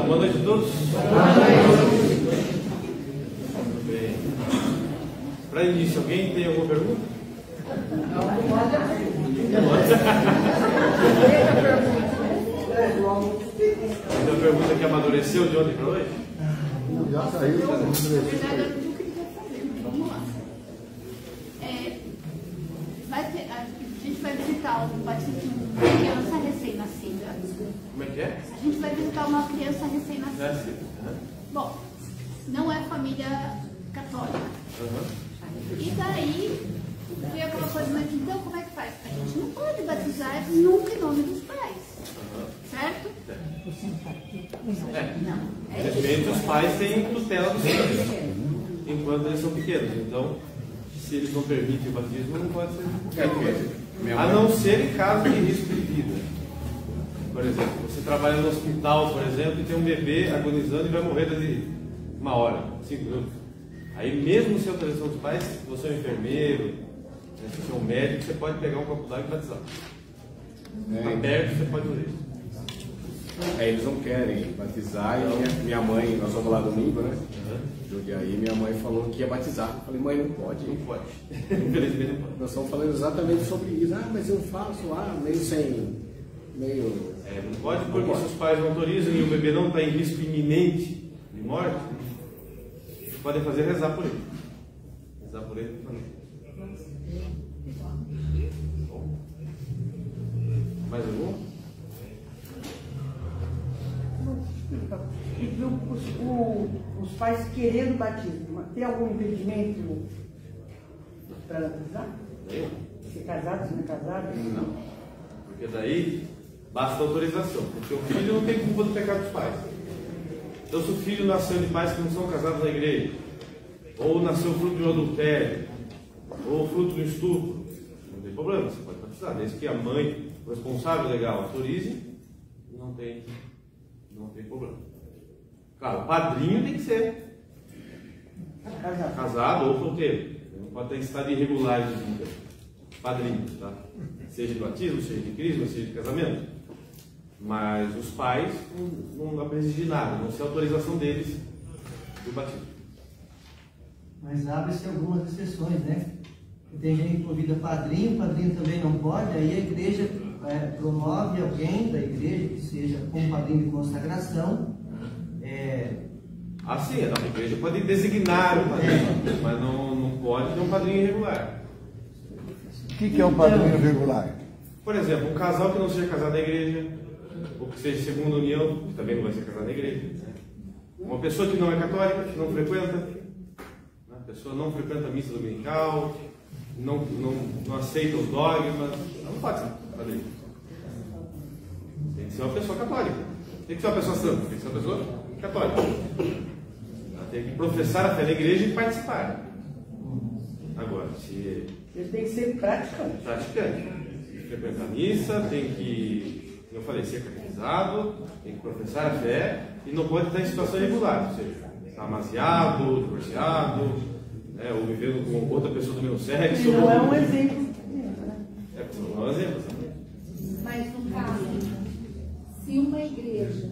Então, boa noite a todos. Muito bem. Para início, alguém tem alguma pergunta? Tem uma pergunta que amadureceu de ontem para hoje? Já saiu. Na verdade, eu não queria saber, mas vamos lá. A gente vai visitar uma criança recém-nascida. Como é que é? A gente vai visitar uma criança recém-nascida. Já sei. Bom, não é família católica. E daí, veio aquela coisa, mas então como é que faz? A gente não pode batizar nunca em nome dos pais. Certo? De repente, os pais têm tutela dos filhos enquanto eles são pequenos. Então, se eles não permitem o batismo, não pode ser. A não ser em caso de risco de vida. Por exemplo, você trabalha no hospital, por exemplo, e tem um bebê agonizando e vai morrer daqui 1 hora, 5 minutos. Aí, mesmo sem autorização dos pais, se você é um enfermeiro, se você é um médico, você pode pegar um copo d'água e batizar. Está perto, você pode fazer isso. Eles não querem batizar e minha mãe, nós vamos lá domingo, né? Jundiaí, minha mãe falou que ia batizar. Eu falei, mãe, não pode. Não pode. Infelizmente não pode. Nós estamos falando exatamente sobre isso. Mas eu faço meio sem... não pode porque se os pais não autorizam e o bebê não está em risco iminente de morte, podem fazer rezar por ele. Rezar por ele. Bom. Mais algum? Os pais querendo batismo, tem algum impedimento para batizar? Ser casado, se não é casado? Não. Porque daí basta autorização. Porque o filho não tem culpa do pecado dos pais. Então, se o filho nasceu de pais que não são casados na igreja, ou nasceu fruto de um adultério, ou fruto de um estupro, não tem problema, você pode batizar. Desde que a mãe, o responsável legal, autorize, não tem problema. Claro, o padrinho tem que ser casado ou solteiro. Não pode ter estado irregular de vida. Padrinhos, tá? Seja de batismo, seja de crisma, seja de casamento. Mas os pais não dá para exigir nada, não ser autorização deles do batismo. Mas abre-se algumas exceções, né? Tem gente que convida padrinho, o padrinho também não pode, aí a igreja promove alguém da igreja que seja com padrinho de consagração. Sim, a igreja pode designar um padrinho, mas não pode ter um padrinho irregular. O que é um padrinho irregular? Por exemplo, um casal que não seja casado na igreja, ou que seja segunda união, que também não vai ser casado na igreja. Uma pessoa que não é católica, que não frequenta, a pessoa não frequenta a missa dominical, não aceita os dogmas, não pode ser padrinho. Tem que ser uma pessoa católica. Tem que ser uma pessoa santa, tem que ser uma pessoa católica. Ela tem que professar a fé da igreja e participar. Agora, se... Ele tem que ser praticante. Praticante. Frequentar a missa, tem que, como eu falei, ser catequizado, tem que professar a fé e não pode estar em situação irregular, ou seja, estar amaziado, divorciado, ou vivendo com outra pessoa do mesmo sexo. Ele não é um exemplo. Não é um exemplo. Mas no caso, se uma igreja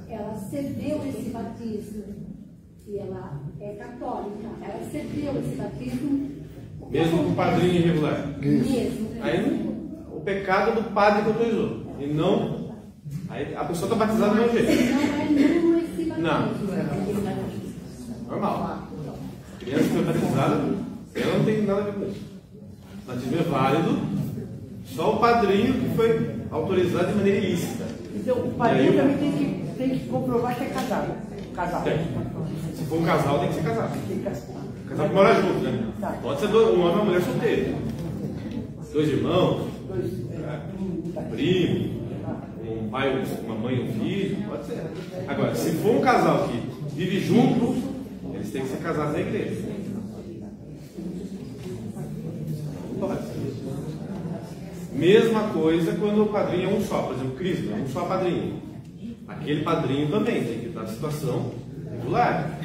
ela cedeu esse batismo e ela é católica, ela cedeu esse batismo mesmo com o padrinho irregular. Mesmo. Aí o pecado do padre que autorizou. E não. Aí a pessoa está batizada do mesmo jeito. Não é nulo esse batismo. Não. Normal. A criança que foi batizada, ela não tem nada a ver com isso. O batismo é válido, só o padrinho que foi autorizado de maneira ilícita. Então o padrinho também tem que comprovar que é casado. Se for um casal, tem que ser casado. Tem que casar. Casal que mora junto, né? Tá. Pode ser um homem e uma mulher solteira. 2 irmãos, um primo, um pai, uma mãe e um filho, pode ser. Agora, se for um casal que vive junto, eles têm que ser casados na igreja. Não pode. Mesma coisa quando o padrinho é um só, por exemplo, Cristo, é um só padrinho. Aquele padrinho também tem que estar em situação regular.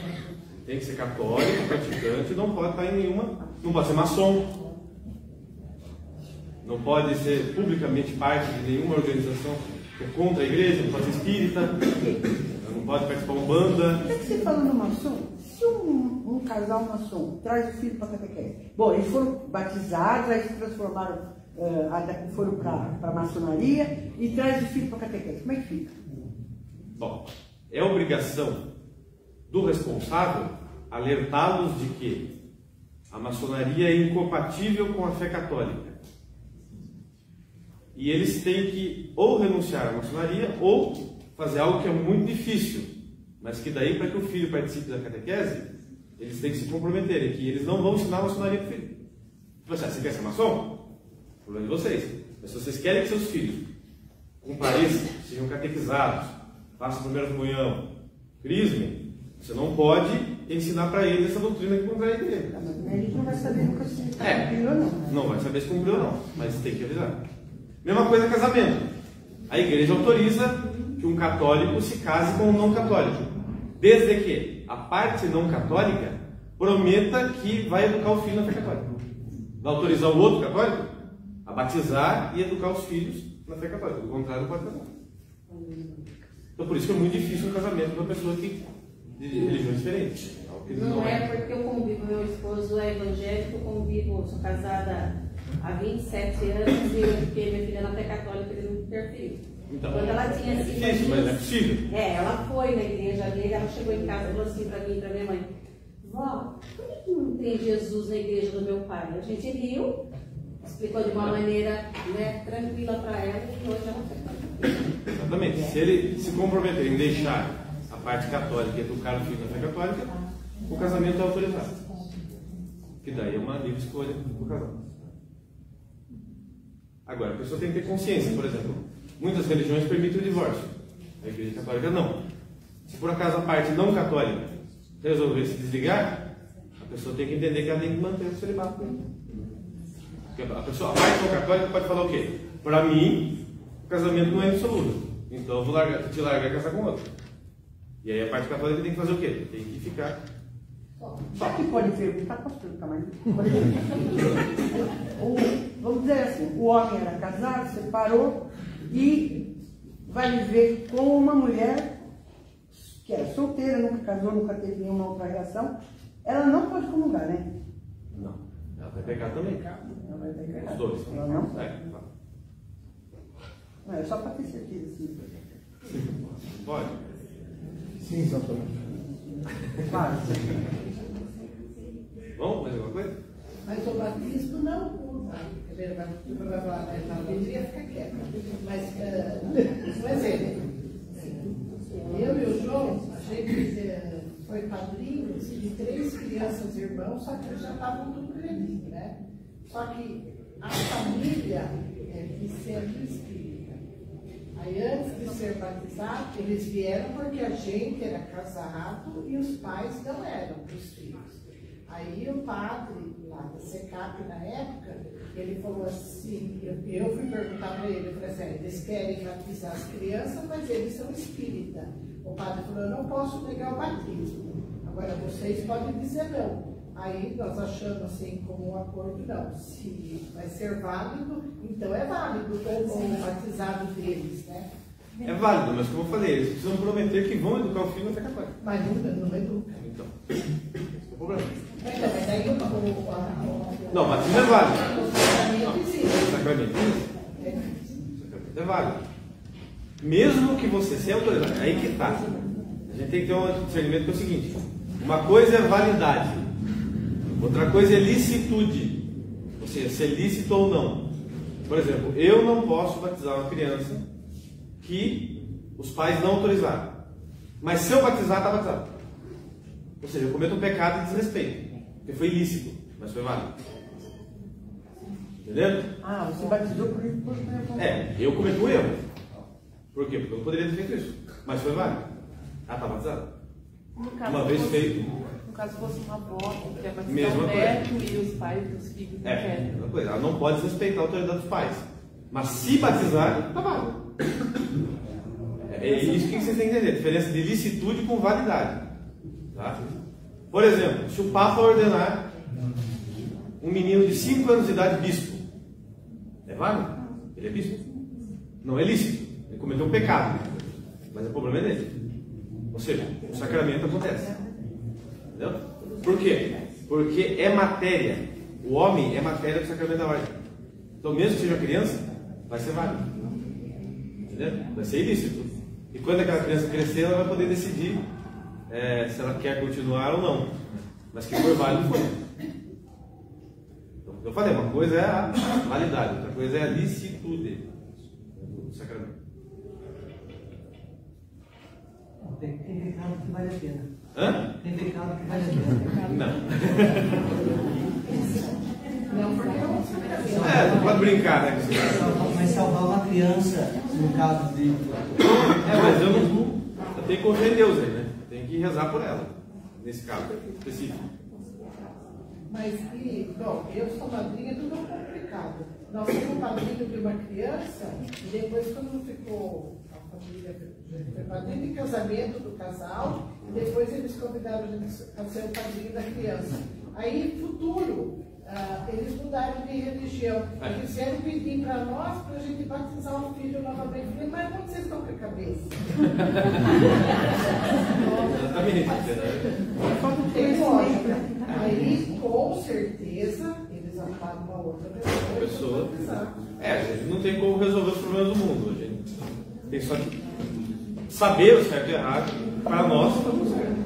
Tem que ser católico, praticante, não pode estar em nenhuma, não pode ser maçom, não pode ser publicamente parte de nenhuma organização contra a igreja, não pode ser espírita, não pode participar de Umbanda. Por que você fala no maçom? Se um casal maçom traz o filho para a catequese, bom, eles foram batizados, aí se transformaram, foram para a maçonaria e traz o filho para a catequese, como é que fica? Bom, é obrigação do responsável alertá-los de que a maçonaria é incompatível com a fé católica. E eles têm que ou renunciar à maçonaria ou fazer algo que é muito difícil, mas que daí, para que o filho participe da catequese, eles têm que se comprometerem, que eles não vão ensinar a maçonaria para o filho. Você quer ser maçom? O problema de vocês. Mas se vocês querem que seus filhos compareçam, sejam catequizados, façam a primeira comunhão, crismem, você não pode ensinar para eles essa doutrina que contrai a igreja. Mas a gente não vai saber nunca se cumpriu ou não. Não vai saber se cumpriu ou não, mas tem que avisar. Mesma coisa casamento. A igreja autoriza que um católico se case com um não católico, desde que a parte não católica prometa que vai educar o filho na fé católica. Vai autorizar o outro católico a batizar e educar os filhos na fé católica. Do contrário, não pode casar. Então, por isso que é muito difícil um casamento com uma pessoa de religiões diferentes. Não é porque eu convivo, meu esposo é evangélico, eu sou casada há 27 anos e porque minha filha na fé católica ele não interferiu. Então, quando ela tinha 5 anos, mas é possível. Ela foi na igreja dele, ela chegou em casa e falou assim para mim e para minha mãe: vó, por que não tem Jesus na igreja do meu pai? A gente riu, explicou de uma maneira, né, tranquila para ela e hoje ela foi católica. Exatamente. Se ele se comprometer em deixar a parte católica e educar o filho na fé católica, o casamento é autorizado. Que daí é uma livre escolha do casal. Agora, a pessoa tem que ter consciência, por exemplo, muitas religiões permitem o divórcio. A igreja católica não. Se por acaso a parte não católica resolver se desligar, a pessoa tem que entender que ela tem que manter o celibato. Porque a parte não católica pode falar o quê? Para mim, o casamento não é absoluto. Então eu vou te largar e casar com outro. E aí a parte católica tem que fazer o quê? Tem que ficar. Só que pode perguntar, posso perguntar mais? Vamos dizer assim, o homem era casado, separou e vai viver com uma mulher que era solteira, nunca casou, nunca teve nenhuma outra relação. Ela não pode comungar, né? Não. Ela vai pecar também. Ela vai pecar. Os dois. Ela não? Não, é só para ter certeza. Sim. Pode? Sim, São Tomás. Claro. Vamos? Mais alguma coisa? Mas o batismo não usa. Vai falar, não deveria ficar quieto. Mas, um exemplo. Eu e o João, a gente foi padrinhos de 3 crianças irmãos, só que eles já estavam tudo grandinho, né? Só que a família quis ser espírita. Aí, antes de ser batizado, eles vieram porque a gente era casado e os pais não eram os filhos. Aí o padre, lá da SECAP na época, ele falou assim, eu fui perguntar para ele, eu falei assim, eles querem batizar as crianças, mas eles são espíritas. O padre falou, eu não posso negar o batismo, agora vocês podem dizer não. Aí nós achamos assim, como um acordo, não, se vai ser válido, então é válido o batizado deles, né? É válido, mas como eu falei, eles precisam prometer que vão educar o filho na fé católica. Mas não educa. Então, esse é o problema. Então, mas daí Não, batismo é válido. O Sacramento é válido. Mesmo que você seja autorizado, aí que está. A gente tem que ter um discernimento que é o seguinte: uma coisa é validade, outra coisa é licitude, ou seja, se é lícito ou não. Por exemplo, eu não posso batizar uma criança que os pais não autorizaram, mas se eu batizar, está batizado. Ou seja, eu cometo um pecado de desrespeito, porque foi ilícito, mas foi válido. Entendeu? Ah, você batizou por isso? Eu cometi um erro. Por quê? Porque eu não poderia ter feito isso, mas foi válido. Está batizado. Uma vez feito. No caso fosse uma avó que quer batizar Mesma o neto coisa. e os pais dos filhos não querem. Mesma coisa. Ela não pode desrespeitar a autoridade dos pais. Mas se batizar, está válido. É isso que vocês têm que entender. A diferença de licitude com validade. Tá? Por exemplo, se o Papa ordenar um menino de 5 anos de idade bispo, é válido? Ele é bispo? Não é lícito. Ele cometeu um pecado. Mas o problema é dele. Ou seja, o sacramento acontece. Entendeu? Por quê? Porque é matéria. O homem é matéria do sacramento da ordem. Então, mesmo que seja criança, vai ser válido. Entendeu? Vai ser ilícito. E quando aquela criança crescer, ela vai poder decidir se ela quer continuar ou não. Mas que for válido, foi. Então, eu falei, uma coisa é a validade, outra coisa é a licitude do sacramento. Tem pecado que vale a pena. Hã? Tem pecado que vale a pena. Não. Não, porque não Não pode brincar, né? Mas salvar uma criança, no caso de. Mas eu tenho que confiar em Deus aí, né? Tem que rezar por ela, nesse caso específico. Mas, bom, eu sou madrinha, tudo é complicado. Nós fomos padrinho de uma criança, e depois, quando ficou a família, foi padrinho de casamento do casal, e depois eles convidaram a gente a ser o padrinho da criança. Aí, futuro, eles mudaram de religião. Eles vieram pedir para nós, para a gente batizar o filho novamente. Eu falei, mas onde vocês estão com a cabeça? Exatamente. Tem lógica. Aí, com certeza, eles arrumaram uma outra pessoa. A gente não tem como resolver os problemas do mundo. A gente tem só que saber o certo e o errado. Para nós, está tudo certo.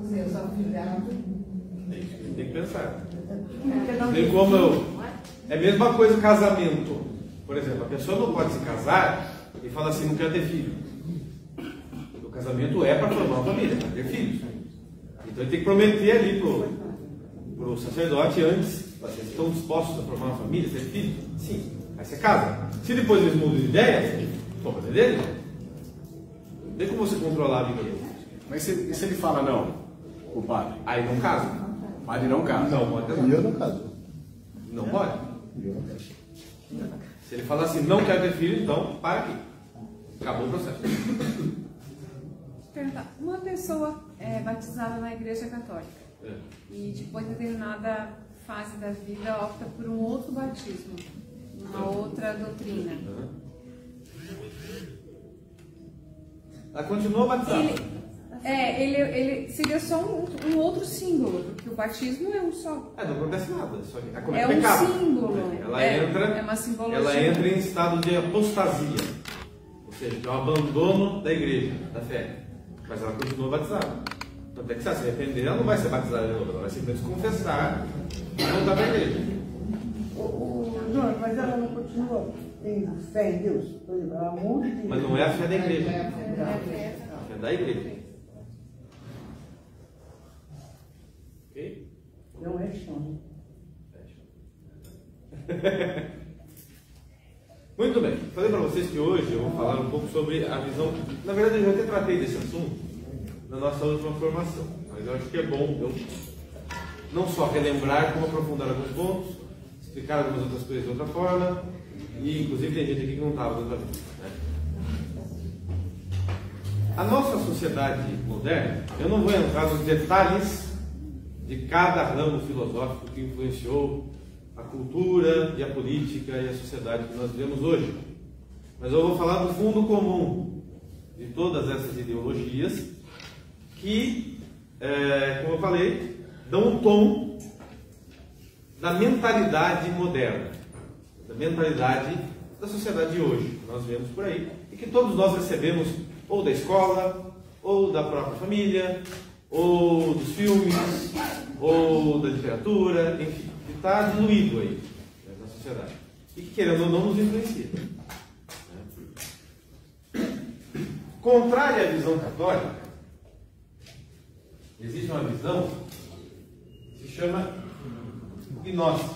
Seus afilhados. Tem que pensar. Tem como É a mesma coisa casamento. Por exemplo, a pessoa não pode se casar e falar assim, não quero ter filho. O casamento é para formar uma família, para ter filhos. Então ele tem que prometer ali pro sacerdote antes, vocês estão dispostos a formar uma família, ter filhos? Sim. Aí você casa. Se depois eles mudam de ideia, problema dele. Não tem como você controlar a vida dele. Mas e se ele fala não, o padre? Aí não casa. O padre não casa. Não pode casar. E eu não caso. Não pode. E eu não caso. Se ele falar assim, não quero ter filho, então para aqui. Acabou o processo. Perguntar, uma pessoa é batizada na Igreja Católica e depois de determinada fase da vida opta por um outro batismo, uma outra doutrina. Ela continua batizada. Ele seria só um outro símbolo, porque o batismo é um só. Não acontece nada. Só que é um pecado. símbolo. É uma simbologia. Ela entra em estado de apostasia. Ou seja, é o abandono da igreja, da fé. Mas ela continua batizada. Então, até que se ela se arrepender, ela não vai ser batizada de novo. Ela vai simplesmente confessar e voltar para a igreja. João, mas ela não continua tendo fé em Deus? Por exemplo, ela muda de... Mas não é a fé da igreja. É a fé da igreja. Ok? Não é chão. Muito bem. Falei para vocês que hoje eu vou falar um pouco sobre a visão. Na verdade, eu já até tratei desse assunto na nossa última formação. Mas eu acho que é bom eu não só relembrar, como aprofundar alguns pontos, explicar algumas outras coisas de outra forma. E, inclusive, tem gente aqui que não estava outra vez. Né? A nossa sociedade moderna, eu não vou entrar nos detalhes de cada ramo filosófico que influenciou a cultura e a política e a sociedade que nós vivemos hoje. Mas eu vou falar do fundo comum de todas essas ideologias que, como eu falei, dão um tom da mentalidade moderna, da mentalidade da sociedade de hoje, que nós vemos por aí, e que todos nós recebemos ou da escola, ou da própria família, ou dos filmes, ou da literatura, enfim, que está diluído aí, né, na sociedade. E que, querendo ou não, nos influencia. Contrária à visão católica, existe uma visão que se chama gnóstica.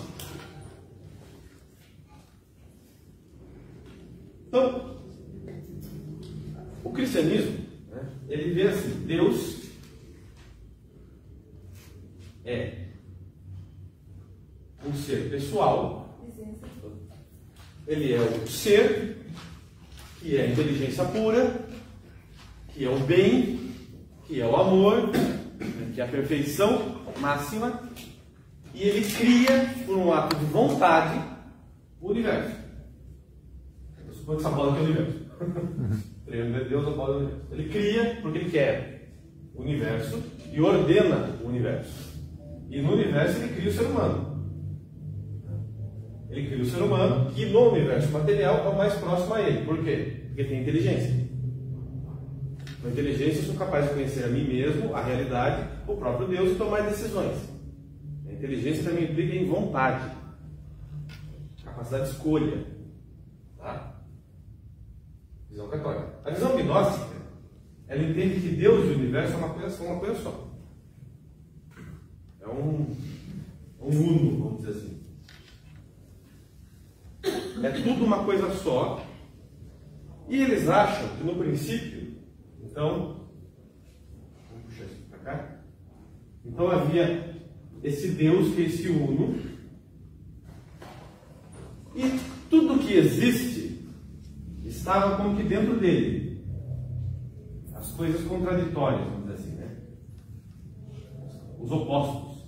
Então, o cristianismo, né, ele vê assim, Deus é um ser pessoal, ele é o ser que é a inteligência pura, que é o bem, que é o amor, que é a perfeição máxima, e ele cria, por um ato de vontade, o universo. Eu suponho que essa bola é o universo. Deus a bola do universo. Ele cria porque ele quer. o universo e ordena o universo. E no universo ele cria o ser humano. Ele cria o ser humano, que no universo material é o mais próximo a ele. Por quê? Porque tem inteligência. Com a inteligência eu sou capaz de conhecer a mim mesmo, a realidade, o próprio Deus e tomar decisões. A inteligência também implica em vontade, capacidade de escolha. Tá? Visão católica. A visão gnóstica, ela entende que Deus e o universo são uma coisa só. É um uno, vamos dizer assim. É tudo uma coisa só. E eles acham que no princípio, então, vamos puxar isso para cá. Então havia esse Deus que é esse uno. E tudo que existe estava como que dentro dele. As coisas contraditórias, vamos dizer assim, né? Os opostos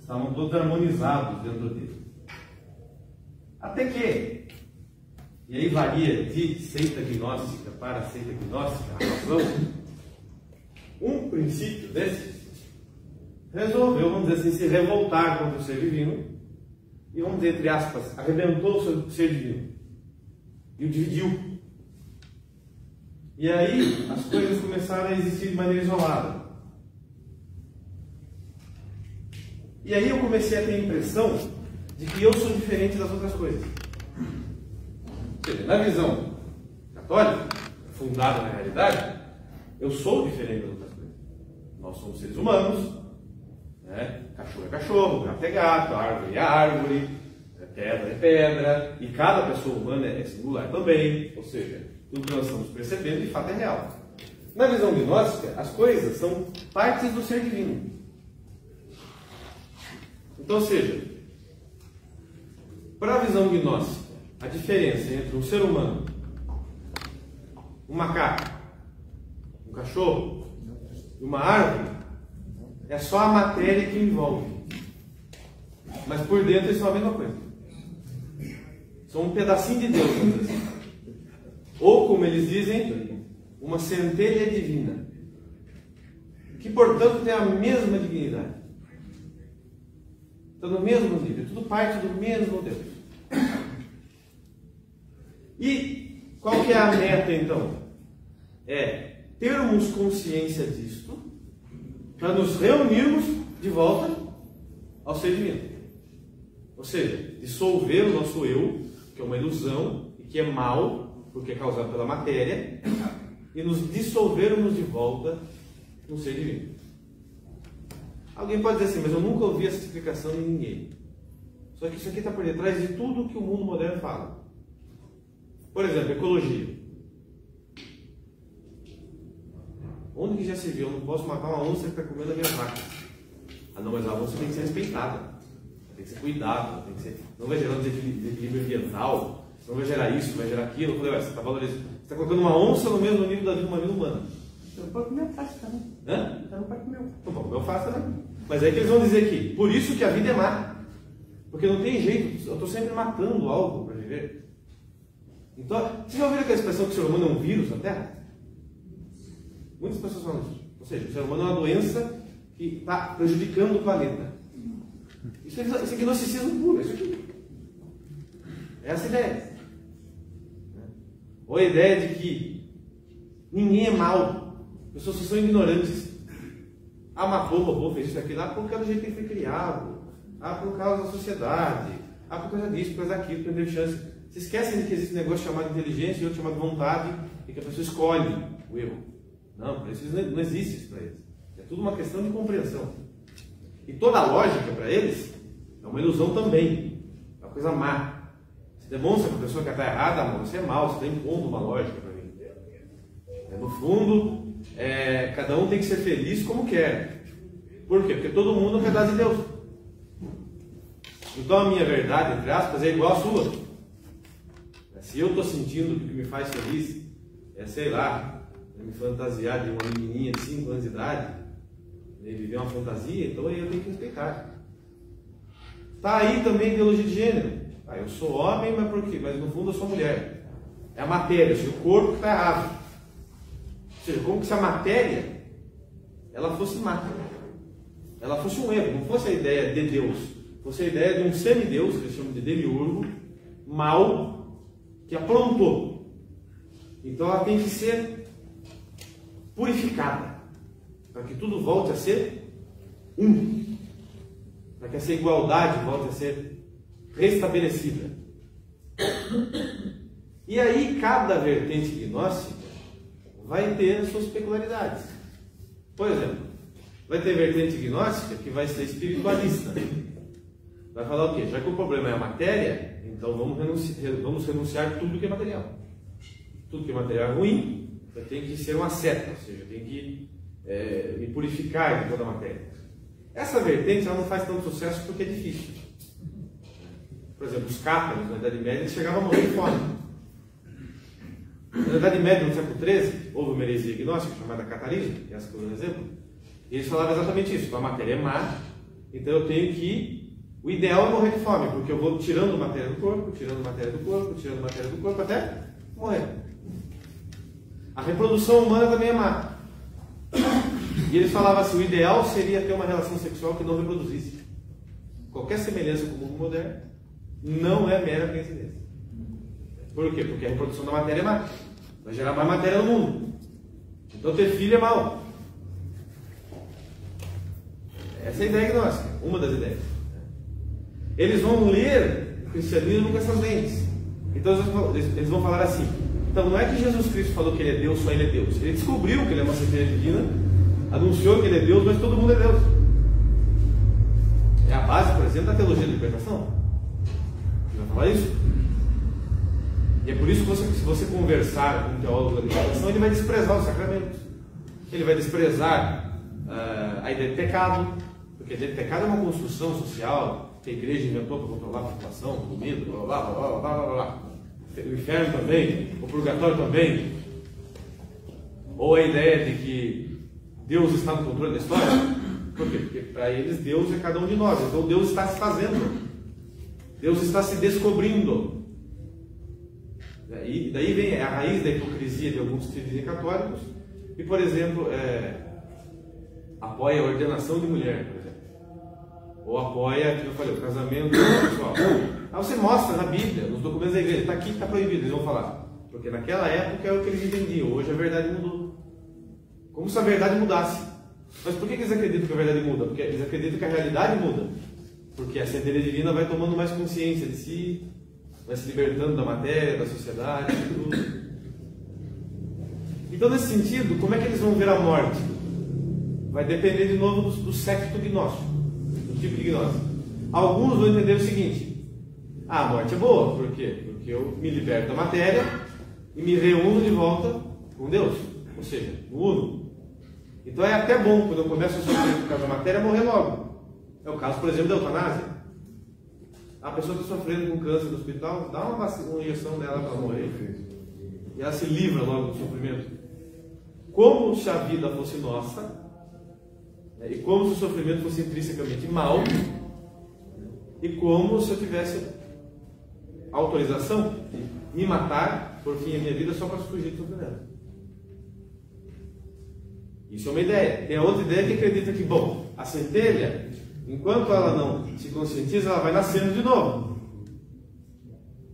estavam todos harmonizados dentro dele. Até que, e aí varia de seita gnóstica para seita gnóstica, a razão, um princípio desses resolveu, vamos dizer assim, se revoltar contra o ser divino e, vamos dizer, entre aspas, arrebentou o ser divino e o dividiu. E aí as coisas começaram a existir de maneira isolada. E aí eu comecei a ter a impressão de que eu sou diferente das outras coisas. Ou seja, na visão católica, fundada na realidade, eu sou diferente das outras coisas. Nós somos seres humanos, né? Cachorro é cachorro, gato é gato, árvore é árvore, pedra é pedra, e cada pessoa humana é singular também. Ou seja, tudo que nós estamos percebendo de fato é real. Na visão gnóstica, as coisas são partes do ser divino. Então, ou seja, para a visão gnóstica, a diferença entre um ser humano, um macaco, um cachorro e uma árvore é só a matéria que envolve. Mas por dentro eles são a mesma coisa. São um pedacinho de Deus, vamos dizer assim. Ou, como eles dizem, uma centelha divina, que portanto tem a mesma dignidade. Está no mesmo nível, tudo parte do mesmo Deus. E qual que é a meta então? É termos consciência disto para nos reunirmos de volta ao ser divino. Ou seja, dissolver o nosso eu, que é uma ilusão e que é mal, porque é causado pela matéria, e nos dissolvermos de volta no ser divino. Alguém pode dizer assim, mas eu nunca ouvi essa explicação de ninguém. Só que isso aqui está por detrás de tudo que o mundo moderno fala. Por exemplo, ecologia. Onde que já se viu? Eu não posso matar uma onça que está comendo a minha vaca. Ah não, mas a onça tem que ser respeitada. Tem que ser cuidada. Tem que ser... Não vai gerar um desequilíbrio ambiental. Não vai gerar isso, vai gerar aquilo. Eu falei, você está valorizando. Você está colocando uma onça no mesmo nível da vida de uma vida humana. Então pode comer alface também. Hã? Então não pode comer alface. Não pode comer alface também. Mas é que eles vão dizer aqui, por isso que a vida é má. Porque não tem jeito, eu estou sempre matando algo para viver. Então, vocês já ouviram aquela expressão que o ser humano é um vírus na Terra? Muitas pessoas falam isso. Ou seja, o ser humano é uma doença que está prejudicando o planeta. Isso é gnosticismo puro, isso aqui. É essa a ideia. Ou a ideia de que ninguém é mal, as pessoas são ignorantes. Ah, matou, roubou, fez isso aqui lá por causa do jeito que ele foi criado. Ah, por causa da sociedade. Ah, por causa disso, por causa daquilo, perdeu chance. Se esquecem de que existe um negócio chamado inteligência e outro chamado vontade, e que a pessoa escolhe o erro. Não, para eles não existe isso para eles. É tudo uma questão de compreensão. E toda a lógica para eles é uma ilusão também. É uma coisa má. Se demonstra para a pessoa que está errada, você é mal, você está impondo uma lógica para mim. No fundo, cada um tem que ser feliz como quer. Por quê? Porque todo mundo é um pedaço de Deus. Então a minha verdade, entre aspas, é igual à sua. Se eu estou sentindo que o que me faz feliz é, sei lá, me fantasiar de uma menininha de 5 anos de idade, viver uma fantasia, então eu tenho que respeitar. Está aí também a ideologia de gênero. Ah, eu sou homem, mas por quê? Mas no fundo eu sou mulher. É a matéria, o corpo que está errado. Ou seja, como que essa matéria ela fosse má. Ela fosse um erro, não fosse a ideia de Deus. Fosse a ideia de um semideus, que eles chamam de demiurgo, mau, que aprontou. Então ela tem que ser purificada, para que tudo volte a ser um. Para que essa igualdade volte a ser restabelecida. E aí cada vertente gnóstica vai ter as suas peculiaridades. Por exemplo, vai ter vertente gnóstica que vai ser espiritualista. Vai falar o quê? Já que o problema é a matéria, então vamos renunciar a tudo que é material. Tudo que é material é ruim, eu tenho que ser uma seta, ou seja, eu tenho que me purificar de toda a matéria. Essa vertente ela não faz tanto sucesso porque é difícil. Por exemplo, os cátaros na Idade Média eles chegavam a morrer de fome. Na Idade Média, no século XIII, houve uma heresia gnóstica chamada catarismo, que é essa que eu dou um exemplo, e eles falavam exatamente isso: a matéria é má, então eu tenho que. O ideal é morrer de fome, porque eu vou tirando matéria do corpo, tirando matéria do corpo, tirando matéria do corpo, até morrer. A reprodução humana também é má. E eles falavam assim: o ideal seria ter uma relação sexual que não reproduzisse. Qualquer semelhança com o mundo moderno não é mera coincidência. Por quê? Porque a reprodução da matéria é má. Vai gerar mais matéria no mundo. Então ter filho é mal. Essa é a ideia gnóstica, uma das ideias. Eles vão ler o cristianismo com essas lentes. Então eles vão falar assim: então não é que Jesus Cristo falou que ele é Deus, só ele é Deus. Ele descobriu que ele é uma centelha divina, anunciou que ele é Deus, mas todo mundo é Deus. É a base, por exemplo, da teologia da libertação. Ele vai falar isso. E é por isso que se você conversar com um teólogo da libertação, ele vai desprezar os sacramentos. Ele vai desprezar a ideia de pecado, porque a ideia de pecado é uma construção social que a igreja inventou para controlar a população, comida, blá blá blá blá blá blá. O inferno também, o purgatório também. Ou a ideia de que Deus está no controle da história. Por quê? Porque para eles Deus é cada um de nós. Então Deus está se fazendo. Deus está se descobrindo. E daí vem a raiz da hipocrisia de alguns que se dizem católicos e, por exemplo, apoia a ordenação de mulher, por exemplo. Ou apoia, como eu falei, o casamento sexual. Aí você mostra na Bíblia, nos documentos da igreja, está aqui, está proibido, eles vão falar. Porque naquela época é o que eles entendiam, hoje a verdade mudou. Como se a verdade mudasse. Mas por que eles acreditam que a verdade muda? Porque eles acreditam que a realidade muda. Porque a centelha divina vai tomando mais consciência de si, vai se libertando da matéria, da sociedade, de tudo. Então, nesse sentido, como é que eles vão ver a morte? Vai depender de novo do secto gnóstico, do tipo de gnóstico. Alguns vão entender o seguinte: a morte é boa, por quê? Porque eu me liberto da matéria e me reúno de volta com Deus, ou seja, no uno. Então é até bom, quando eu começo a sofrer por causa da matéria, morrer logo. É o caso, por exemplo, da eutanásia. A pessoa está sofrendo com câncer no hospital, dá uma injeção nela para morrer. E ela se livra logo do sofrimento. Como se a vida fosse nossa, e como se o sofrimento fosse intrinsecamente mal, e como se eu tivesse autorização de me matar por fim a minha vida só para fugir do sofrimento. Isso é uma ideia. Tem a outra ideia que acredita que, bom, a centelha, enquanto ela não se conscientiza, ela vai nascendo de novo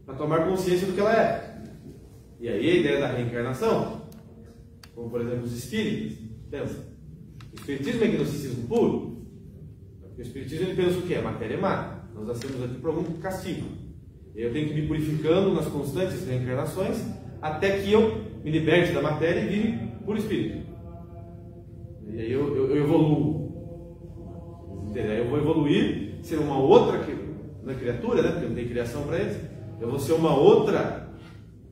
para tomar consciência do que ela é. E aí a ideia da reencarnação, como por exemplo os espíritas, pensa, o espiritismo é gnosticismo puro. Porque o espiritismo ele pensa o que? A matéria é má. Nós nascemos aqui por algum castigo. Eu tenho que ir me purificando nas constantes reencarnações até que eu me liberte da matéria e vire puro espírito. E aí eu evoluo. Entendeu? Eu vou evoluir, ser uma outra criatura, né? Porque não tem criação para eles. Eu vou ser uma outra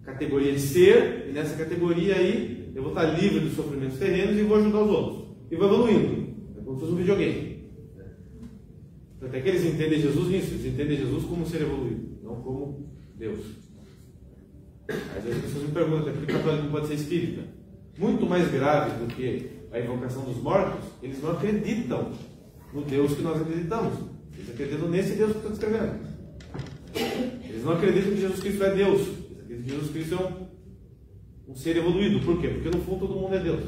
categoria de ser, e nessa categoria aí eu vou estar livre dos sofrimentos terrenos e vou ajudar os outros. E vou evoluindo. É como se fosse um videogame. Até que eles entendem Jesus nisso, eles entendem Jesus como um ser evoluído, não como Deus. Às vezes as pessoas me perguntam por que o católico não pode ser espírita. Muito mais grave do que a invocação dos mortos, eles não acreditam no Deus que nós acreditamos. Eles acreditam nesse Deus que eu estou descrevendo. Eles não acreditam que Jesus Cristo é Deus. Eles acreditam que Jesus Cristo é um ser evoluído. Por quê? Porque no fundo todo mundo é Deus.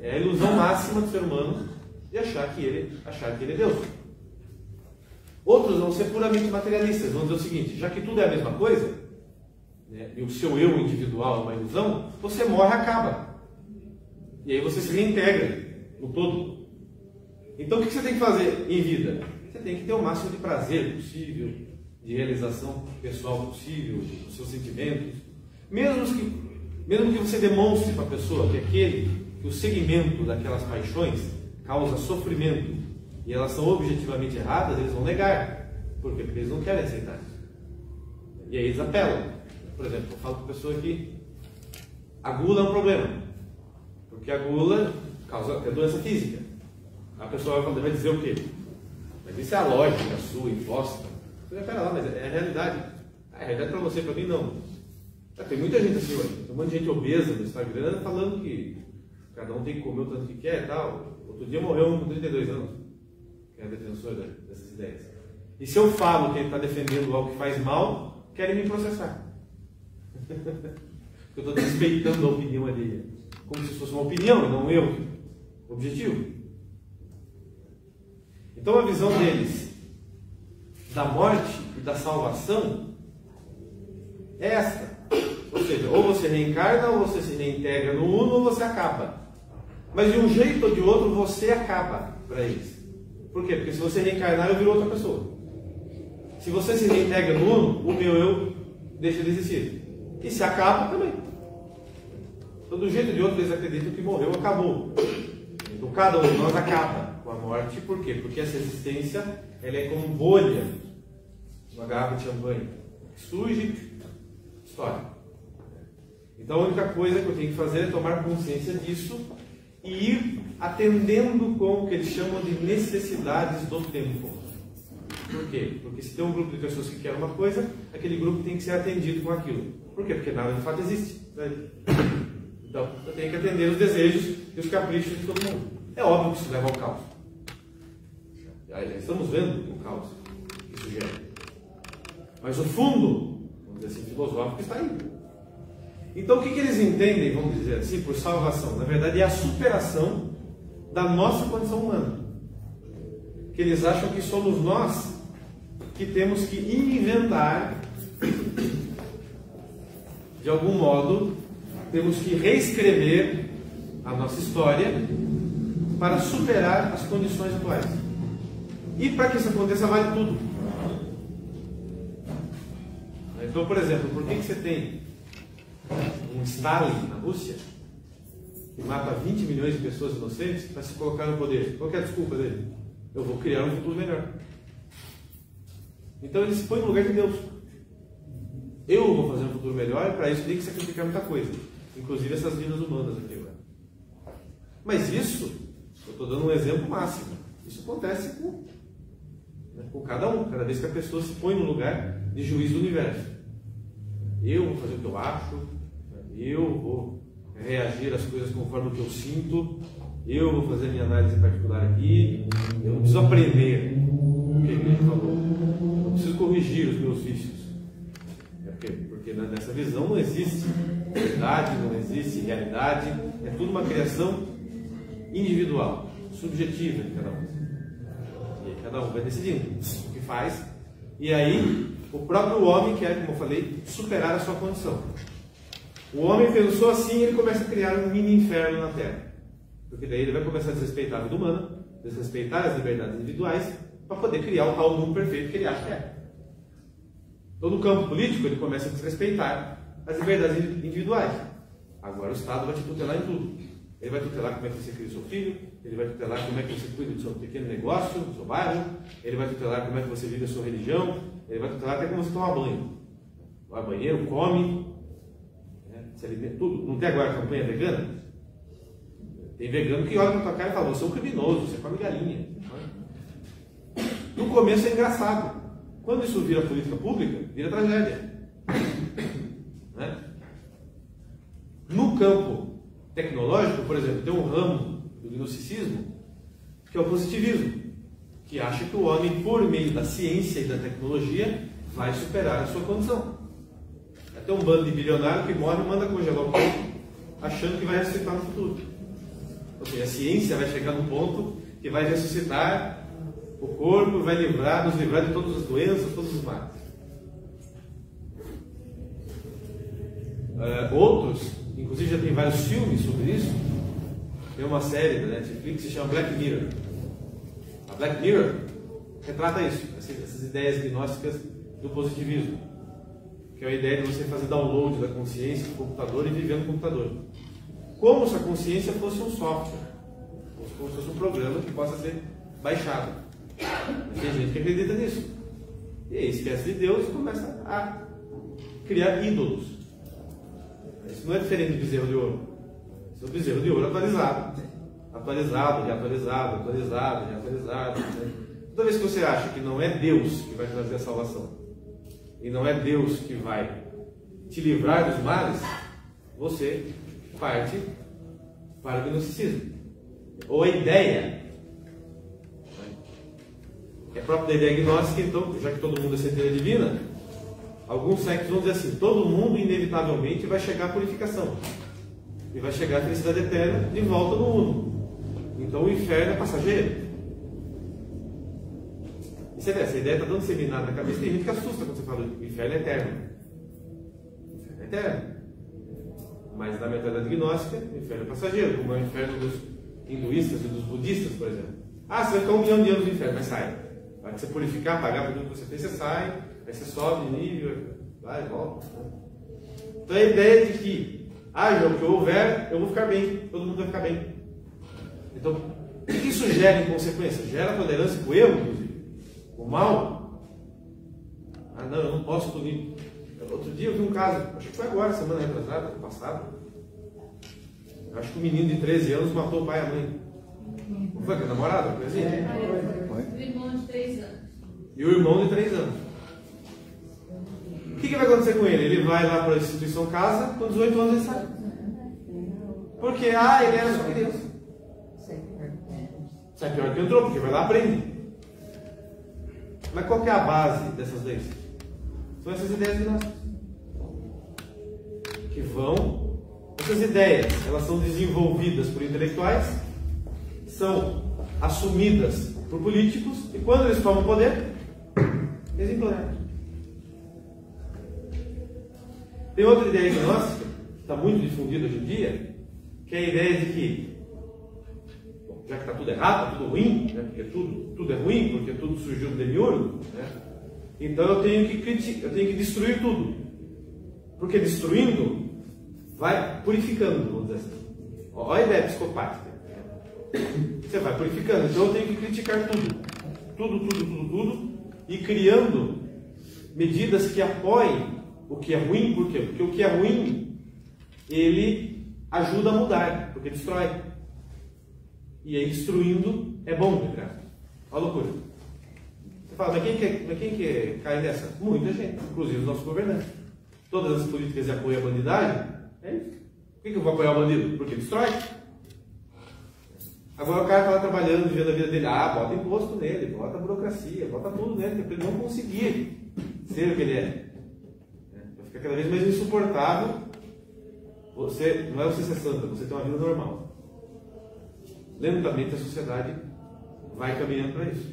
É a ilusão máxima do ser humano de achar que ele é Deus. Outros vão ser puramente materialistas, vão dizer o seguinte: já que tudo é a mesma coisa, né, e o seu eu individual é uma ilusão, você morre e acaba. E aí você se reintegra no todo. Então o que você tem que fazer em vida? Você tem que ter o máximo de prazer possível, de realização pessoal possível, dos seus sentimentos. Mesmo que você demonstre para a pessoa que o segmento daquelas paixões causa sofrimento e elas são objetivamente erradas, eles vão negar. Por quê? Porque eles não querem aceitar. E aí eles apelam. Por exemplo, eu falo para a pessoa que a gula é um problema, porque a gula causa doença física. A pessoa vai dizer o quê? Mas isso é a lógica sua, imposta. Você vai, pera lá, mas é a realidade. A realidade para você, para mim não. Tem muita gente assim, tem um monte de gente obesa no Instagram falando que cada um tem que comer o tanto que quer e tal. Outro dia morreu um com 32 anos, que é defensor dessas ideias. E se eu falo que ele está defendendo algo que faz mal, querem me processar. Porque eu estou respeitando a opinião alheia. Como se fosse uma opinião, não eu. Objetivo. Então a visão deles da morte e da salvação é esta. Ou seja, ou você reencarna, ou você se reintegra no uno, ou você acaba. Mas de um jeito ou de outro, você acaba para eles. Por quê? Porque se você reencarnar, eu viro outra pessoa. Se você se reintegra no uno, o meu eu deixa de existir. E se acaba também. Então, de um jeito ou de outro, eles acreditam que morreu, acabou. Então, cada um de nós acaba com a morte. Por quê? Porque essa existência ela é como bolha numa garrafa de champanhe. Surge, estoura. Então a única coisa que eu tenho que fazer é tomar consciência disso e ir atendendo com o que eles chamam de necessidades do tempo. Por quê? Porque se tem um grupo de pessoas que quer uma coisa, aquele grupo tem que ser atendido com aquilo. Por quê? Porque nada de fato existe. Então eu tenho que atender os desejos e os caprichos de todo mundo. É óbvio que isso leva ao caos. Já estamos vendo o caos que isso gera. Mas o fundo, vamos dizer assim, filosófico está aí. Então o que eles entendem, vamos dizer assim, por salvação? Na verdade é a superação da nossa condição humana. Que eles acham que somos nós que temos que inventar, de algum modo, temos que reescrever a nossa história para superar as condições atuais. E para que isso aconteça vale tudo. Então, por exemplo, por que você tem um Stalin na Rússia que mata 20 milhões de pessoas inocentes para se colocar no poder? Qual que é a desculpa dele? Eu vou criar um futuro melhor. Então ele se põe no lugar de Deus. Eu vou fazer um futuro melhor e para isso tem que sacrificar muita coisa, inclusive essas vidas humanas aqui agora. Mas isso, eu estou dando um exemplo máximo. Isso acontece com cada um, cada vez que a pessoa se põe no lugar de juiz do universo. Eu vou fazer o que eu acho, eu vou reagir às coisas conforme o que eu sinto, eu vou fazer minha análise particular aqui, eu não preciso aprender o que ele falou, eu não preciso corrigir os meus vícios. Porque nessa visão não existe verdade, não existe realidade, é tudo uma criação individual, subjetiva de cada um. E aí cada um vai decidindo o que faz, e aí o próprio homem quer, como eu falei, superar a sua condição. O homem pensou assim, ele começa a criar um mini inferno na Terra. Porque daí ele vai começar a desrespeitar a vida humana, desrespeitar as liberdades individuais, para poder criar o tal mundo perfeito que ele acha que é. Então, no campo político, ele começa a desrespeitar as liberdades individuais. Agora o Estado vai te tutelar em tudo. Ele vai tutelar como é que você cria o seu filho, ele vai tutelar como é que você cuida do seu pequeno negócio, do seu bairro, ele vai tutelar como é que você vive a sua religião, ele vai tutelar até como você toma banho. Vai ao banheiro, come, se alimenta, tudo. Não tem agora a campanha vegana? Tem vegano que olha na tua cara e fala: você é um criminoso, você come galinha. No começo é engraçado. Quando isso vira política pública, vira tragédia. Né? No campo tecnológico, por exemplo, tem um ramo do gnosticismo que é o positivismo, que acha que o homem, por meio da ciência e da tecnologia, vai superar a sua condição. Tem um bando de bilionário que morre e manda congelar o corpo, achando que vai ressuscitar no futuro. Ou seja, a ciência vai chegar num ponto que vai ressuscitar o corpo, vai nos livrar de todas as doenças, todos os males. Outros, inclusive já tem vários filmes sobre isso. Tem uma série da Netflix que se chama Black Mirror. A Black Mirror retrata isso, essas ideias gnósticas do positivismo, que é a ideia de você fazer download da consciência do computador e viver no computador, como se a consciência fosse um software, como se fosse um programa que possa ser baixado. Mas tem gente que acredita nisso, e aí esquece de Deus e começa a criar ídolos. Isso não é diferente do bezerro de ouro. Isso é um bezerro de ouro atualizado, reatualizado. Né? Toda vez que você acha que não é Deus que vai trazer a salvação, e não é Deus que vai te livrar dos males, você parte para o gnosticismo. Ou a ideia é própria da ideia gnóstica. Então, já que todo mundo é centelha divina, alguns sectos vão dizer assim: todo mundo inevitavelmente vai chegar à purificação e vai chegar à felicidade eterna de volta no mundo. Então o inferno é passageiro. E você vê, essa ideia está dando seminada na cabeça. Tem gente que assusta quando você fala o inferno é eterno. O inferno é eterno. Mas na mentalidade gnóstica, o inferno é passageiro, como é o inferno dos hinduístas e dos budistas, por exemplo. Ah, você vai ficar 1 milhão de anos no inferno, mas sai. Vai você purificar, pagar por tudo que você fez, você sai. Aí você sobe de nível, vai e volta. Então a ideia de que haja o que houver, eu vou ficar bem, todo mundo vai ficar bem. Então, o que isso gera em consequência? Gera tolerância com o erro, inclusive. O mal. Ah, não, eu não posso punir. Outro dia eu vi um caso, acho que foi agora, semana retrasada, passada. Acho que um menino de 13 anos matou o pai e a mãe. Não foi que a namorada? O irmão de 3 anos. E o irmão de 3 anos. O que vai acontecer com ele? Ele vai lá para a instituição casa, com 18 anos ele sai. Porque, ele era só criança. Sai pior que entrou, porque vai lá e aprende. Mas qual que é a base dessas leis? São essas ideias gnósticas. Que vão... Essas ideias, elas são desenvolvidas por intelectuais, são assumidas por políticos, e quando eles tomam poder, eles implementam. Tem outra ideia gnóstica, que está muito difundida hoje em dia, que é a ideia de que, já que está tudo errado, está tudo ruim, né, porque tudo é ruim, porque tudo surgiu do demiurgo, né, então eu tenho que destruir tudo. Porque destruindo, vai purificando, vamos dizer assim. Olha a ideia psicopática. Você vai purificando, então eu tenho que criticar tudo, e criando medidas que apoiem o que é ruim. Por quê? Porque o que é ruim, ele ajuda a mudar, porque destrói. E aí destruindo é bom, né? Olha a loucura. Você fala, mas quem que cai nessa? Muita gente, inclusive os nossos governantes. Todas as políticas de apoio à bandidagem, é isso. Por que eu vou apoiar o bandido? Porque destrói. Agora o cara está lá trabalhando, vivendo a vida dele. Bota imposto nele, bota burocracia, bota tudo nele, para ele não conseguir ser o que ele é. Vai ficar cada vez mais insuportável. Não é você ser santa, você tem uma vida normal. Lentamente a sociedade vai caminhando para isso.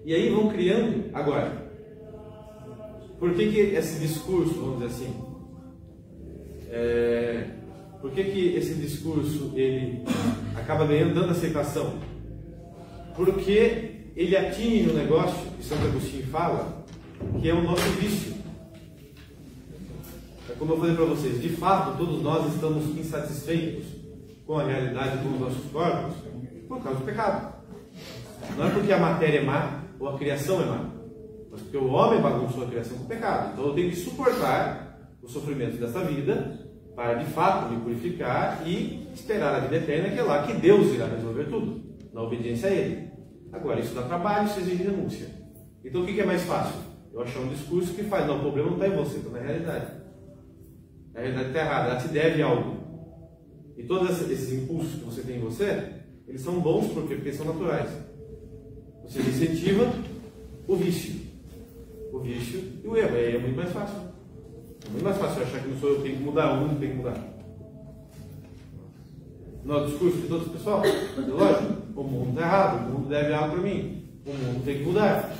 E aí vão criando. Agora, por que esse discurso, vamos dizer assim, por que esse discurso ele acaba ganhando tanta aceitação? Porque ele atinge um negócio que Santo Agostinho fala, que é o nosso vício. Como eu falei para vocês, de fato todos nós estamos insatisfeitos com a realidade dos nossos corpos por causa do pecado. Não é porque a matéria é má ou a criação é má, mas porque o homem bagunçou a criação com o pecado. Então eu tenho que suportar os sofrimentos dessa vida para de fato me purificar e esperar a vida eterna, que é lá que Deus irá resolver tudo, na obediência a Ele. Agora, isso dá trabalho, isso exige renúncia. Então o que é mais fácil? Eu achar um discurso que faz, não, o problema não está em você, está na realidade. A realidade está errada, ela te deve algo. E todos esses impulsos que você tem em você, eles são bons porque eles são naturais. Você incentiva o vício e o erro. Aí é muito mais fácil. É muito mais fácil achar que não sou eu que tenho que mudar, o mundo tem que mudar. no discurso de todo o pessoal, lógico, o mundo está errado, o mundo deve algo para mim, o mundo tem que mudar.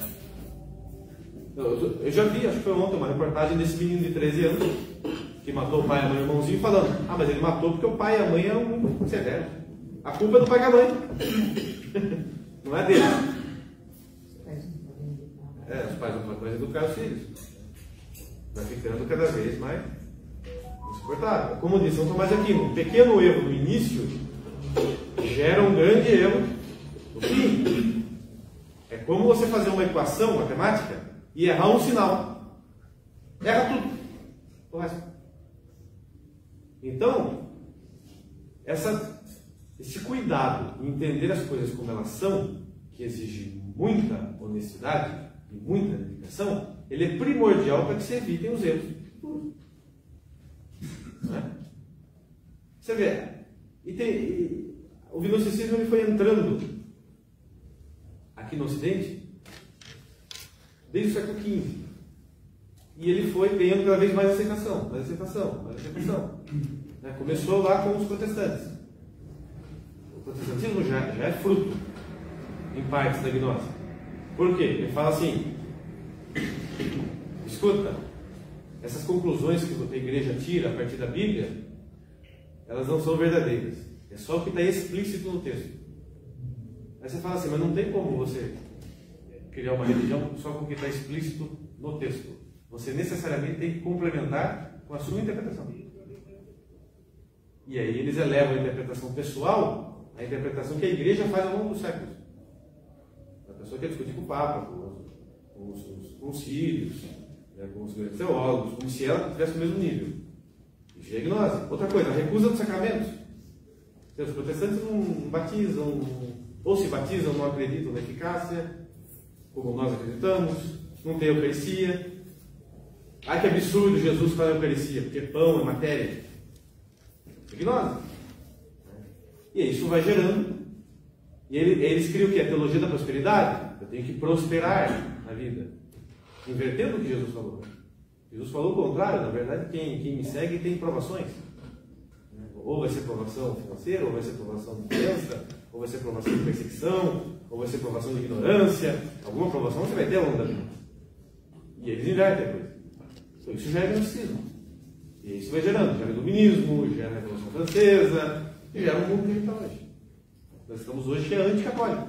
Eu já vi, acho que foi ontem, uma reportagem desse menino de 13 anos que matou o pai, a mãe e o irmãozinho, falando: mas ele matou porque o pai e a mãe é um severo. A culpa é do pai e da mãe. Não é dele. Os pais não podem educar os filhos. Vai ficando cada vez mais insuportável. Como disse São Tomás de Aquino, um pequeno erro no início gera um grande erro no fim. É como você fazer uma equação matemática e errar um sinal. Erra tudo. O resto. Então, esse cuidado em entender as coisas como elas são, que exige muita honestidade e muita dedicação, ele é primordial para que se evitem os erros. Não é? Você vê, o gnosticismo ele foi entrando aqui no Ocidente desde o século XV. E ele foi ganhando cada vez mais aceitação. Começou lá com os protestantes. O protestantismo já é fruto, em partes, da gnose. Por quê? Ele fala assim: escuta, essas conclusões que a igreja tira a partir da Bíblia, elas não são verdadeiras. É só o que está explícito no texto. Aí você fala assim: mas não tem como você criar uma religião só com o que está explícito no texto. Você necessariamente tem que complementar com a sua interpretação. E aí eles elevam a interpretação pessoal à interpretação que a igreja faz ao longo dos séculos. A pessoa quer discutir com o Papa, com os concílios, com os grandes teólogos, como se ela estivesse no mesmo nível. Isso é gnose. Outra coisa, a recusa dos sacramentos. Os protestantes não batizam, ou se batizam, não acreditam na eficácia, como nós acreditamos, não tem Eucaristia. Ai, que absurdo Jesus falar Eucaristia, porque pão é matéria. É gnose. E isso vai gerando. E eles criam o que? A teologia da prosperidade. Eu tenho que prosperar na vida. Invertendo o que Jesus falou. Jesus falou o contrário. Na verdade, quem me segue tem provações. Ou vai ser provação financeira, ou vai ser provação de doença, ou vai ser provação de perseguição, ou vai ser provação de ignorância. Alguma provação você vai ter ao longo da vida. E eles invertem a coisa. Então isso gera gnosticismo. E isso vai gerando. Gera iluminismo, gera a Revolução Francesa, e gera um mundo que a gente está hoje. Nós estamos hoje que é anticatólico.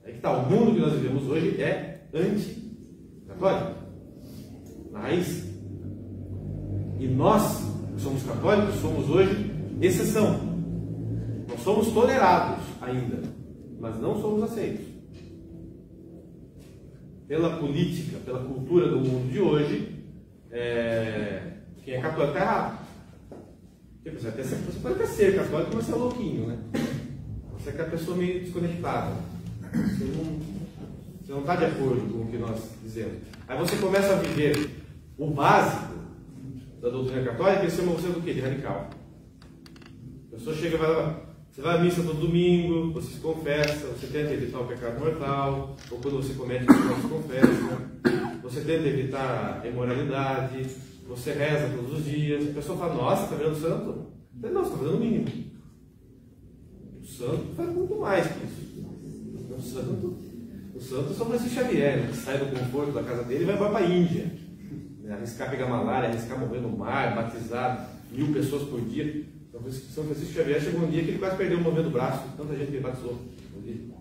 É que está, o mundo que nós vivemos hoje é anticatólico. Na raiz. E nós, que somos católicos, somos hoje exceção. Nós somos tolerados ainda, mas não somos aceitos. Pela política, pela cultura do mundo de hoje, quem é católico está errado. Você pode até ser católico, mas você é louquinho, né? Você é aquela pessoa meio desconectada. Você não está de acordo com o que nós dizemos. Aí você começa a viver o básico da doutrina católica e chama você do quê? De radical. A pessoa chega e vai lá, você vai à missa todo domingo, você se confessa, você tenta evitar o pecado mortal, ou quando você comete o pecado, se confessa, você tenta evitar a imoralidade, você reza todos os dias. A pessoa fala: nossa, está virando santo? Não, você está fazendo o mínimo. O santo faz muito mais que isso. O santo é São Francisco Xavier, né, que sai do conforto da casa dele e vai embora para a Índia. Arriscar pegar malária, arriscar morrer no mar, batizar 1000 pessoas por dia. São Francisco Xavier chegou um dia que ele quase perdeu o movimento do braço, tanta gente que ele batizou. Ele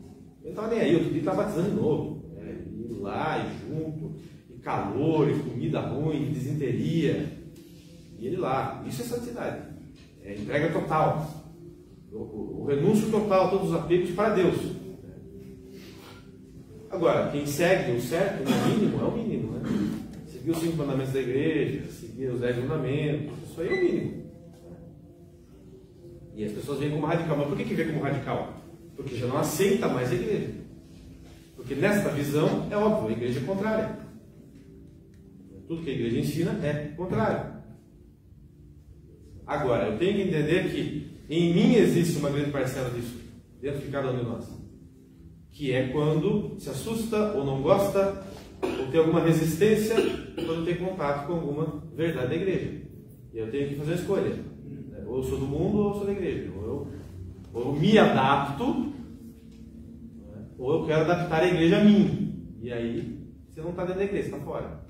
não estava nem aí, outro dia estava batizando de novo. Ir lá e junto, e calor, e comida ruim, e desinteria. E ele lá. Isso é santidade. É entrega total. O renúncio total a todos os apegos para Deus. Agora, quem segue o certo, no mínimo, é o mínimo, né? Seguir os 5 mandamentos da igreja, seguir os 10 mandamentos, isso aí é o mínimo. E as pessoas veem como radical. Mas por que vê como radical? Porque já não aceita mais a igreja. Porque nesta visão, é óbvio, a igreja é contrária. Tudo que a igreja ensina é contrário. Agora, eu tenho que entender que em mim existe uma grande parcela disso, dentro de cada um de nós. Que é quando se assusta ou não gosta, ou tem alguma resistência quando tem contato com alguma verdade da igreja. E eu tenho que fazer uma escolha. Ou eu sou do mundo ou eu sou da igreja. Ou eu me adapto, ou eu quero adaptar a igreja a mim. E aí, você não está dentro da igreja, está fora.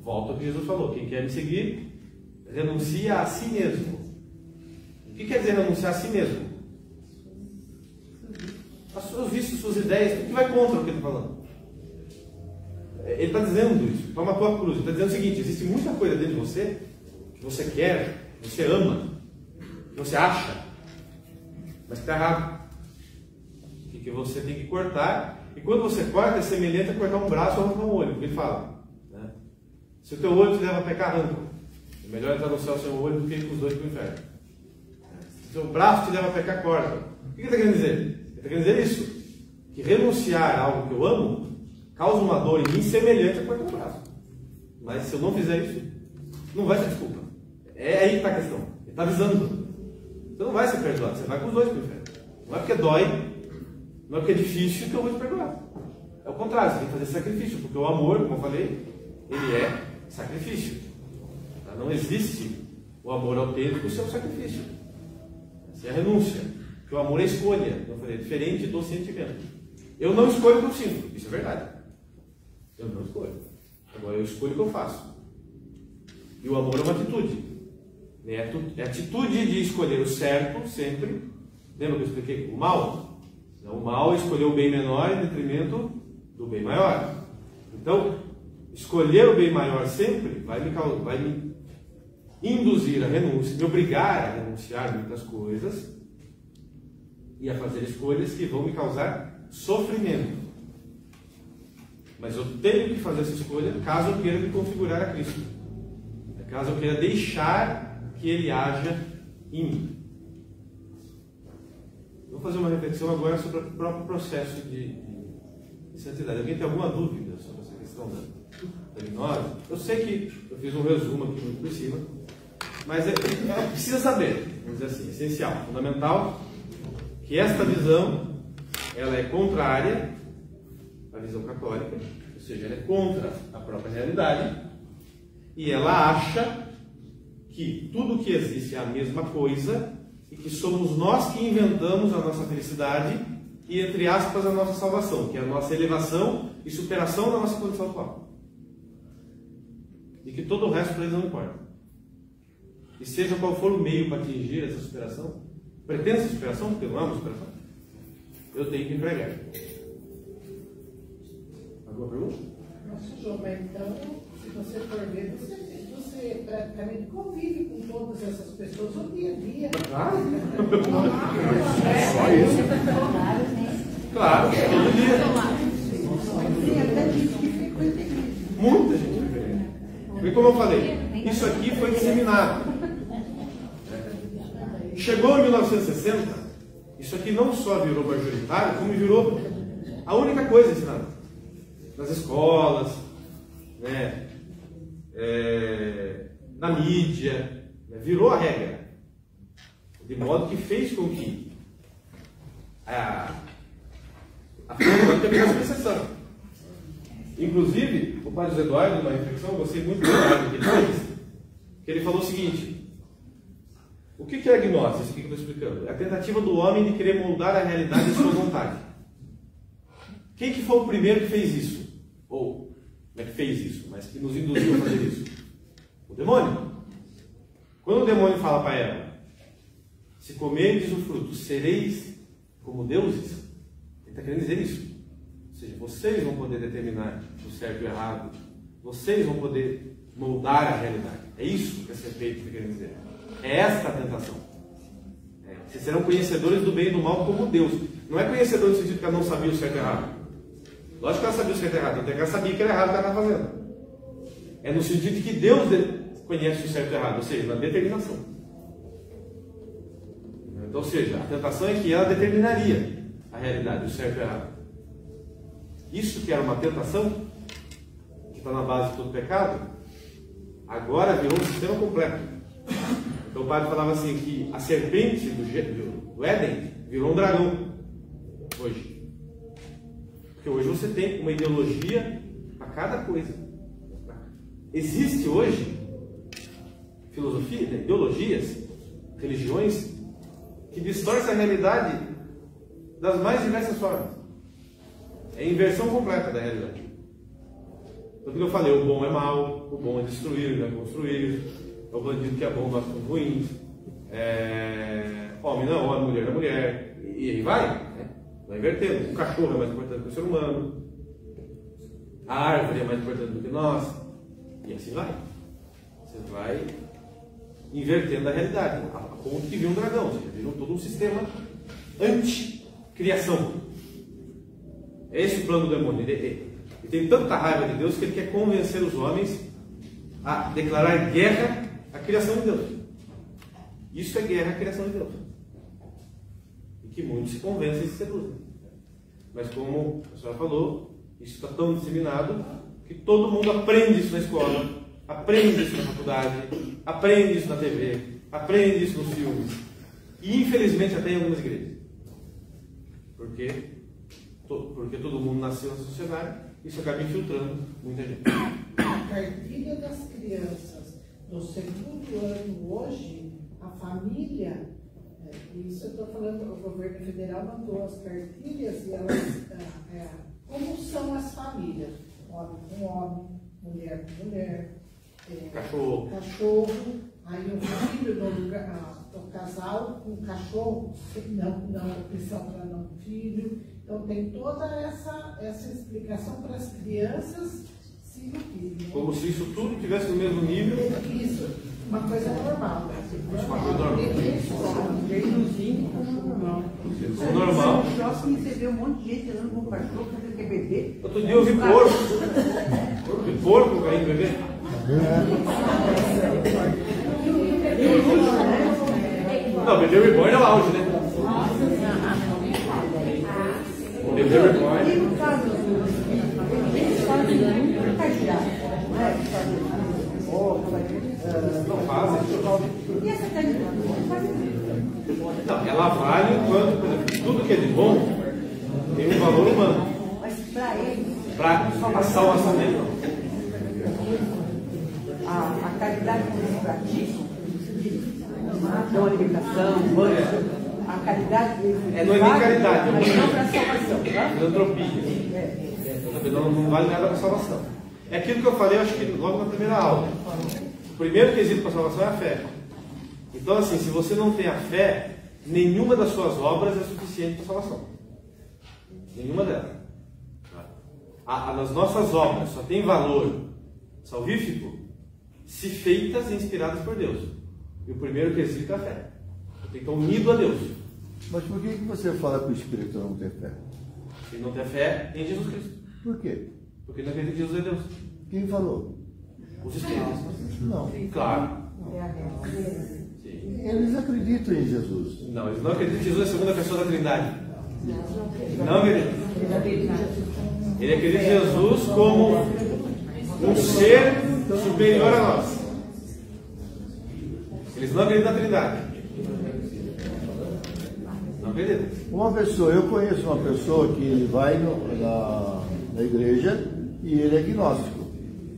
Volta ao que Jesus falou: quem quer me seguir, renuncia a si mesmo. O que quer dizer renunciar a si mesmo? Os seus vícios, suas ideias, o que vai contra o que ele está falando? Ele está dizendo isso. Toma a tua cruz. Ele está dizendo o seguinte: existe muita coisa dentro de você que você quer, que você ama, que você acha, mas que está errado. E que você tem que cortar. E quando você corta, é semelhante a cortar um braço ou arrancar um olho. Porque ele fala, né? Se o teu olho te leva a pecar, arranca. É melhor entrar no céu sem o olho do que ir com os dois para o inferno. Se o teu braço te leva a pecar, corta. O que ele está querendo dizer? Ele está querendo dizer isso: que renunciar a algo que eu amo causa uma dor em mim semelhante a cortar um braço. Mas se eu não fizer isso, não vai ter desculpa. É aí que está a questão. Ele está avisando. Você não vai ser perdoado, você vai com os dois para o inferno. Não é porque dói, não é porque é difícil que eu vou te perdoar. É o contrário, você tem que fazer sacrifício, porque o amor, como eu falei, ele é sacrifício. Não existe o amor autêntico sem o sacrifício. Essa é a renúncia. Porque o amor é escolha, como eu falei, é diferente do sentimento. Eu não escolho o que eu sinto, isso é verdade. Eu não escolho. Agora eu escolho o que eu faço. E o amor é uma atitude. É a atitude de escolher o certo sempre. Lembra que eu expliquei? O mal. O mal é escolher o bem menor em detrimento do bem maior. Então, escolher o bem maior sempre vai me induzir a renúncia, me obrigar a renunciar muitas coisas e a fazer escolhas que vão me causar sofrimento. Mas eu tenho que fazer essa escolha caso eu queira me configurar a Cristo. Caso eu queira deixar que Ele haja em mim. Vou fazer uma reflexão agora sobre o próprio processo de santidade. Alguém tem alguma dúvida sobre essa questão da gnose? Eu sei que eu fiz um resumo aqui muito por cima, mas precisa saber, vamos dizer assim, essencial, fundamental, que esta visão ela é contrária à visão católica, ou seja, ela é contra a própria realidade, e ela acha que tudo que existe é a mesma coisa e que somos nós que inventamos a nossa felicidade e, entre aspas, a nossa salvação, que é a nossa elevação e superação da nossa condição atual. E que todo o resto para eles não importa. E seja qual for o meio para atingir essa superação, pretensa superação, porque não é uma superação, eu tenho que empregar. Alguma pergunta? Nossa, João, mas então, se você for ver, você praticamente convive com todas essas pessoas o dia a dia. Claro. Só isso. Claro, todo dia. Tem até gente que frequenta a igreja. Muita gente diferente. Porque, como eu falei, isso aqui foi disseminado. Chegou em 1960, isso aqui não só virou majoritário, como virou a única coisa ensinada. Nas escolas, né? Na mídia, né? Virou a regra. De modo que fez com que a coisa tivesse uma exceção. Inclusive, o padre José Eduardo, numa reflexão, eu gostei muito do que ele fez, que ele falou o seguinte: o que é a gnose? Isso aqui que eu estou explicando. É a tentativa do homem de querer moldar a realidade à sua vontade. Quem que foi o primeiro que fez isso? Ou, não é que fez isso, mas que nos induziu a fazer isso? O demônio. Quando o demônio fala para ela: se comerdes o fruto, sereis como deuses, ele está querendo dizer isso. Ou seja, vocês vão poder determinar o certo e o errado, vocês vão poder moldar a realidade. É isso que a serpente está querendo dizer. É esta a tentação. Vocês serão conhecedores do bem e do mal como Deus. Não é conhecedor no sentido que ela não sabia o certo e o errado. Lógico que ela sabia o certo e o errado, até que ela sabia que era errado o que ela estava fazendo. É no sentido de que Deus conhece o certo e o errado, ou seja, na determinação. Então, ou seja, a tentação é que ela determinaria a realidade, o certo e o errado. Isso que era uma tentação, que está na base de todo pecado, agora virou um sistema completo. Então o padre falava assim, que a serpente do Éden virou um dragão hoje. Porque hoje você tem uma ideologia para cada coisa. Existe hoje filosofia, ideologias religiões que distorcem a realidade das mais diversas formas. É a inversão completa da realidade. Tanto que eu falei, o bom é mal, o bom é destruir, não é construir, é o bandido que é bom, nós somos ruins, homem não é homem, mulher não é mulher, e aí vai, né? Vai invertendo. O cachorro é mais importante que o ser humano, a árvore é mais importante do que nós, e assim vai. Você vai invertendo a realidade, a ponto que vira um dragão, ou seja, virou todo um sistema anti-criação. É esse o plano do demônio. Ele tem tanta raiva de Deus que ele quer convencer os homens a declarar guerra à criação de Deus. Isso é guerra à criação de Deus. E que muitos se convencem e se seduzem. Mas como a senhora falou, isso está tão disseminado que todo mundo aprende isso na escola, aprende isso na faculdade, aprende isso na TV, aprende isso nos filmes. E infelizmente até em algumas igrejas. Porque todo mundo nasceu na sociedade, isso acaba infiltrando muita gente. A cartilha das crianças no segundo ano hoje, a família, isso eu estou falando, o governo federal mandou as cartilhas e elas, como são as famílias? Homem com homem, mulher com mulher, cachorro, aí o filho no lugar, o casal com cachorro, não opção para não filho. Então tem toda essa explicação para as crianças se né? Como se isso tudo estivesse no mesmo nível. Isso, uma coisa normal. Uma coisa normal. Desde os 5, normal. Normal. No shopping você vê um monte de gente andando com cachorro, fazendo que bebê. Outro dia eu vi porco. Vi porco caindo bebê. Não, bebê reborn é o auge, né? Bebê reborn. E no caso eles fazem muito caridade, não é? Eles fazem não fazem. E essa caridade não fazem? Não, ela vale enquanto, por exemplo, tudo que é de bom tem um valor humano. Mas para eles, para a salvação dele, não. A caridade que eles praticam, dão alimentação, banho, a caridade deles não é nem caridade, mas não para a salvação, tá? Filantropia. Não vale nada para a salvação. É aquilo que eu falei, acho que logo na primeira aula. O primeiro quesito para a salvação é a fé. Então, assim, se você não tem a fé, nenhuma das suas obras é suficiente para a salvação. Nenhuma delas. As nossas obras só têm valor salvífico se feitas e inspiradas por Deus. E o primeiro quesito é a fé. Você tem que estar unido a Deus. Mas por que você fala que o Espírito não tem fé? Se não tem fé em Jesus Cristo. Por quê? Porque não acredita que Jesus é Deus. Quem falou? Os Espíritos. Não. Claro. Sim. Eles acreditam em Jesus. Não, eles não acreditam que Jesus é a segunda pessoa da Trindade. Não acreditam. Ele acredita em Jesus como um ser superior a nós. Eles não acreditam na Trindade. Não acreditam. Uma pessoa, eu conheço uma pessoa que ele vai na igreja e ele é agnóstico.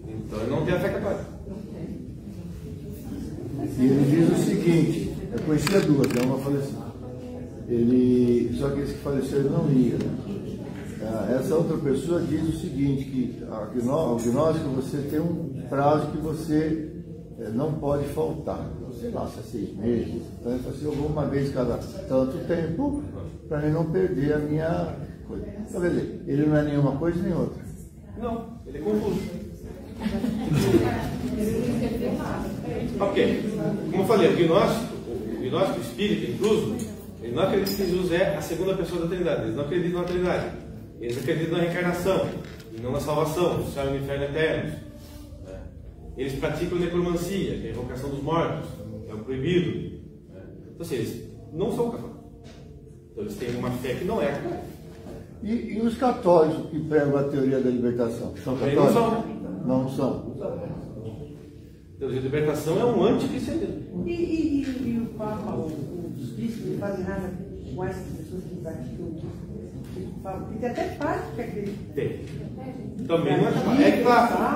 Então ele não tem a fé católica. E ele diz o seguinte, eu conhecia duas, uma faleceu. Só que esse que faleceu ele não ia. Essa outra pessoa diz o seguinte, que ao agnóstico você tem um prazo que você não pode faltar. Sei lá, se é 6 meses. Então ele falou assim, eu vou uma vez cada tanto tempo para mim não perder a minha coisa. Então, quer dizer, ele não é nenhuma coisa nem outra. Não, ele é confuso. Ok. Como eu falei, o gnóstico espírita, incluso, ele não acredita que Jesus é a segunda pessoa da Trindade. Eles não acreditam na Trindade. Eles acreditam na reencarnação, e não na salvação, no céu e no inferno eternos. Eles praticam necromancia, que é a invocação dos mortos, que é o proibido. Então, assim, eles não são católicos. Então, eles têm uma fé que não é católica. E os católicos que pregam a teoria da libertação? São católicos? Não são. A teoria da libertação é um anticristianismo. E o Papa, os bispos, não fazem nada com essas pessoas que praticam? Tem até padre que acredita. Tem. Também não é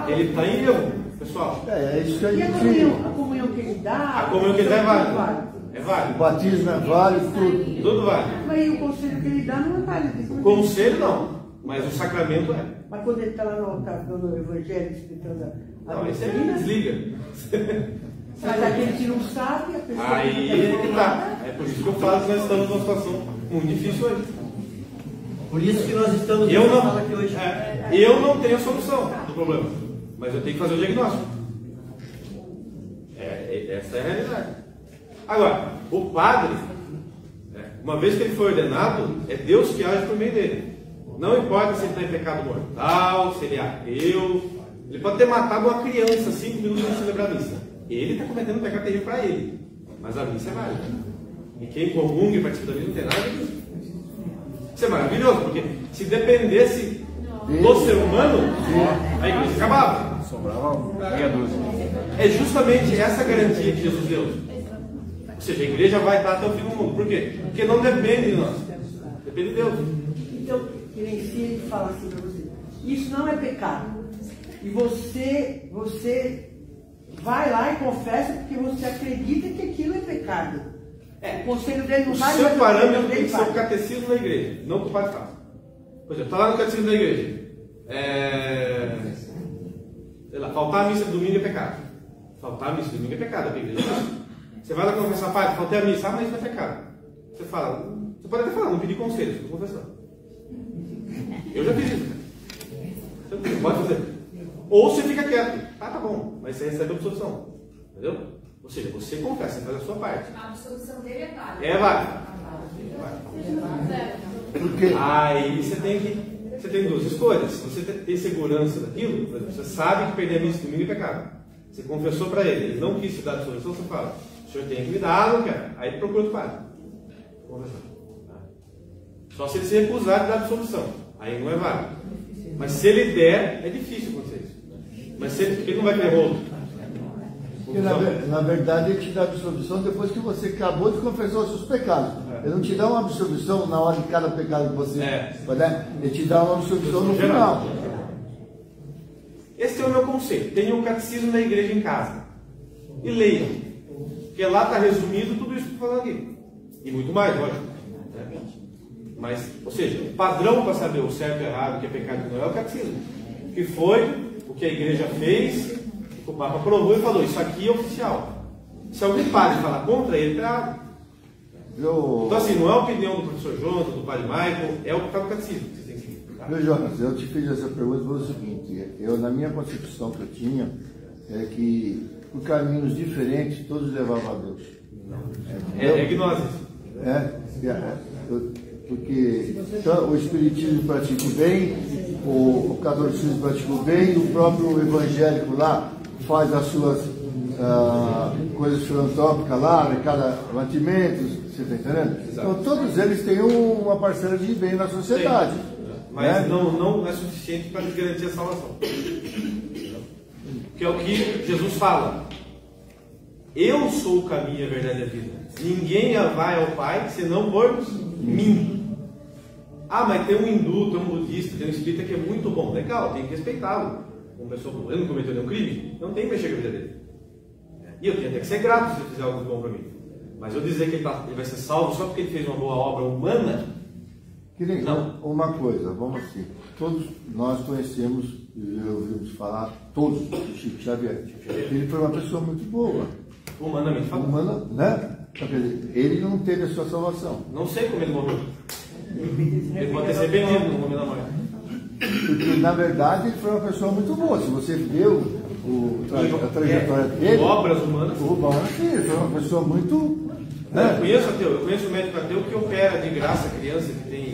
que ele está em erro, pessoal. É isso que a gente... E a comunhão que ele dá? A comunhão que ele dá é válida. É válido. O batismo é válido, tudo. Tudo vale. Mas aí o conselho que ele dá não é válido. O conselho não, mas o sacramento é. Mas quando ele está lá no altar dando o evangelho, explicando a Não, esse doutrina, aí desliga. mas aquele que não sabe, a pessoa Aí que que tá. É por isso que eu falo que nós estamos numa situação muito difícil hoje. Por isso que nós estamos Eu nessa não, sala aqui hoje. eu não tenho a solução do problema, mas eu tenho que fazer o diagnóstico. Essa é a realidade. Agora, o padre, uma vez que ele foi ordenado, é Deus que age por meio dele. Não importa se ele está em pecado mortal, se ele é ateu. Ele pode ter matado uma criança 5 minutos antes de celebrar a missa. Ele está cometendo um pecado terrível para ele. Mas a missa é válida. E quem comunga e participa da missa não tem nada a ver. Isso é maravilhoso, porque se dependesse do ser humano, a igreja acabava. Sobrava meia dúzia. É justamente essa garantia que Jesus deu. Ou seja, a igreja vai estar até o fim do mundo. Por quê? Porque não depende de nós. Depende de Deus. Então, que nem se ele fala assim para você, isso não é pecado. E você vai lá e confessa porque você acredita que aquilo é pecado. O conselho dele não O vai... seu mas parâmetro conselho tem que dele ser o vai. catecismo da igreja, não o que o padre faz. Por exemplo, está lá no catecismo da igreja. Sei lá, faltar a missa de domingo é pecado. Faltar a missa de domingo é pecado, é o que a igreja faz. Você vai lá confessar, padre, faltei a missa, mas isso não é pecado. Você fala, você pode até falar, não pedir conselho, estou confessando. Eu já fiz isso. Você pode fazer. Ou você fica quieto. Tá bom, mas você recebe a absolução. Entendeu? Ou seja, você confessa, você faz a sua parte. A absolução dele é válida. É válida. Porque Aí você tem duas escolhas. Se você tem segurança daquilo, por exemplo, você sabe que perder a missa domingo é pecado. Você confessou para ele não quis te dar a absolução, você fala, o senhor tem que me dar, não quero. Aí ele procura o padre. Só se ele se recusar de dar a absolução. Aí não é válido. Mas se ele der, é difícil acontecer isso. Mas se ele não vai querer rolo. Porque, na verdade, ele te dá absolvição depois que você acabou de confessar os seus pecados. Ele não te dá uma absolvição na hora de cada pecado que você... Ele te dá uma absolvição no final. Esse é o meu conselho. Tenham o catecismo da igreja em casa. E leiam. Porque lá está resumido tudo isso que eu estou falando aqui. E muito mais, lógico. Mas, ou seja, o padrão para saber o certo e o errado, o que é pecado e o que não é o catecismo. Que foi o que a igreja fez, o Papa aprovou e falou, isso aqui é oficial. Se algum padre falar contra ele, está errado. Então assim, não é a opinião do professor Jonathan, do padre Michael, é o que está no catecismo que você tem que seguir. Meu Jonas, eu te fiz essa pergunta pelo seguinte, na minha concepção que eu tinha, é que por caminhos diferentes todos levavam a Deus. É gnose. Porque o Espiritismo pratica o bem, o catolicismo pratica o bem, o próprio evangélico lá faz as suas coisas filantrópicas lá, arrecada mantimentos, você está entendendo? Exato. Então todos eles têm uma parcela de bem na sociedade. Sim. Mas não é suficiente para garantir a salvação. Que é o que Jesus fala. Eu sou o caminho, a verdade e a vida. Ninguém vai ao Pai senão por mim. Ah, mas tem um hindu, tem um budista, tem um espírita que é muito bom. Legal, tem que respeitá-lo. Uma pessoa ele não cometeu nenhum crime, não tem que mexer com a vida dele. E eu tenho até que ser grato se ele fizer algo bom para mim. Mas eu dizer que ele vai ser salvo só porque ele fez uma boa obra humana. Que nem uma coisa, vamos assim, todos nós conhecemos e ouvimos falar, todos, do Chico Xavier. Ele foi uma pessoa muito boa. Humanamente falando. Né? Ele não teve a sua salvação. Não sei como ele morreu. Ele pode ter se arrependido no momento da morte. Porque, na verdade, ele foi uma pessoa muito boa. Se você viu a trajetória dele... Obras humanas. Sim, ele foi uma pessoa muito... Eu conheço ateu, eu conheço um médico ateu que opera de graça criança que tem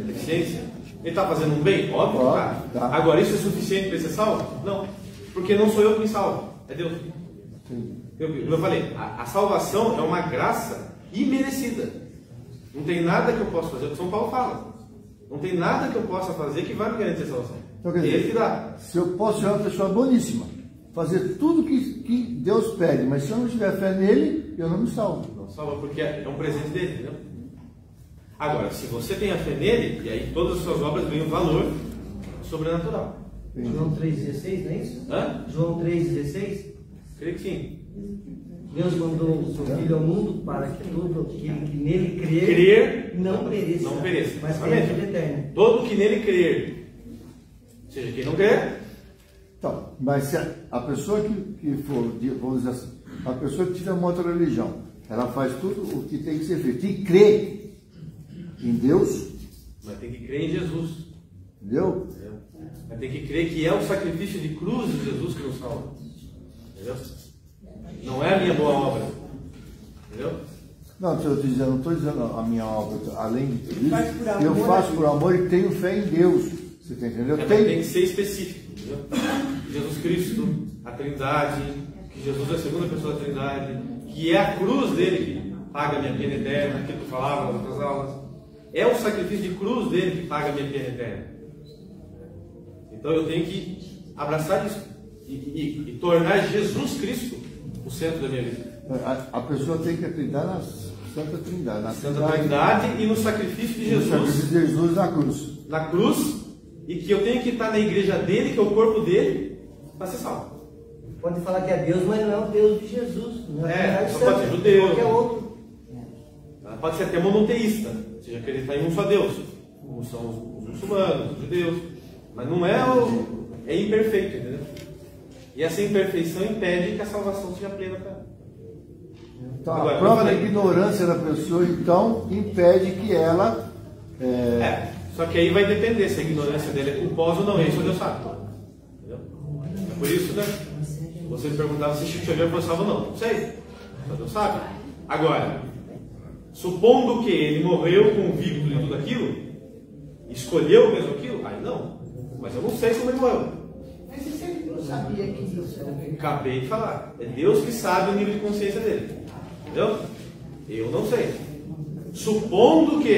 deficiência. Ele está fazendo um bem? Óbvio que tá. Agora, isso é suficiente para ele ser salvo? Não. Porque não sou eu quem salvo, é Deus. Sim. Eu falei, a salvação é uma graça imerecida. Não tem nada que eu possa fazer, é o que São Paulo fala. Não tem nada que eu possa fazer que vai me garantir a salvação. Então, quer dizer, ele que dá. Se eu posso ser uma pessoa boníssima, fazer tudo que Deus pede, mas se eu não tiver fé nele, eu não me salvo. Não salva porque é um presente dele, entendeu? Agora, se você tem a fé nele, e aí todas as suas obras ganham valor sobrenatural. João 3,16, não é isso? Hã? João 3,16? Creio que sim. Deus mandou o seu Filho ao mundo para que todo aquele que nele Crer não pereça, não pereça. mas tenha vida eterna. Todo que nele crer, ou seja, quem não crer. Então, mas se a pessoa que for, vamos dizer assim, a pessoa que tiver uma outra religião, ela faz tudo o que tem que ser feito e crê em Deus, Mas tem que crer em Jesus. entendeu? Mas tem que crer que é o sacrifício de cruz de Jesus que nos salva. Entendeu? Não é a minha boa obra. Entendeu? Não, eu não estou dizendo a minha obra, além disso, Faz por amor eu a faço Deus. por amor e tenho fé em Deus. Você tá entendendo? Mas tem que ser específico. Entendeu? Jesus Cristo, a Trindade, que Jesus é a segunda pessoa da Trindade, que é a cruz dele que paga a minha pena eterna, aquilo que eu falava nas outras aulas. É o sacrifício de cruz dele que paga a minha pena eterna. Então eu tenho que abraçar isso e tornar Jesus Cristo o centro da minha vida. A pessoa tem que acreditar na Santa Trindade. Na Santa Trindade e no sacrifício de no Jesus. sacrifício de Jesus na cruz. Na cruz, e que eu tenho que estar na igreja dele, que é o corpo dele, para ser salvo. Pode falar que é Deus, mas não é o Deus de Jesus. Não é Só pode ser judeu. qualquer outro. Ela pode ser até monoteísta, ou seja, acreditar em um só Deus, como são os muçulmanos, os judeus, mas não é é imperfeito, entendeu? E essa imperfeição impede que a salvação seja plena para ela. Então, Agora, a própria eu falei- ignorância da pessoa, então, impede que ela... Só que aí vai depender se a ignorância dele é culposa ou não, isso Deus sabe. Entendeu? É por isso, né? Você perguntava se Chico Xavier foi salvo ou não. Não sei. Só Deus sabe. Agora, supondo que ele morreu convicto de tudo aquilo, escolheu mesmo aquilo, aí não. Mas eu não sei como ele morreu. Mas e se ele não sabia que isso era verdade? Acabei de falar. É Deus que sabe o nível de consciência dele. Entendeu? Eu não sei. Supondo que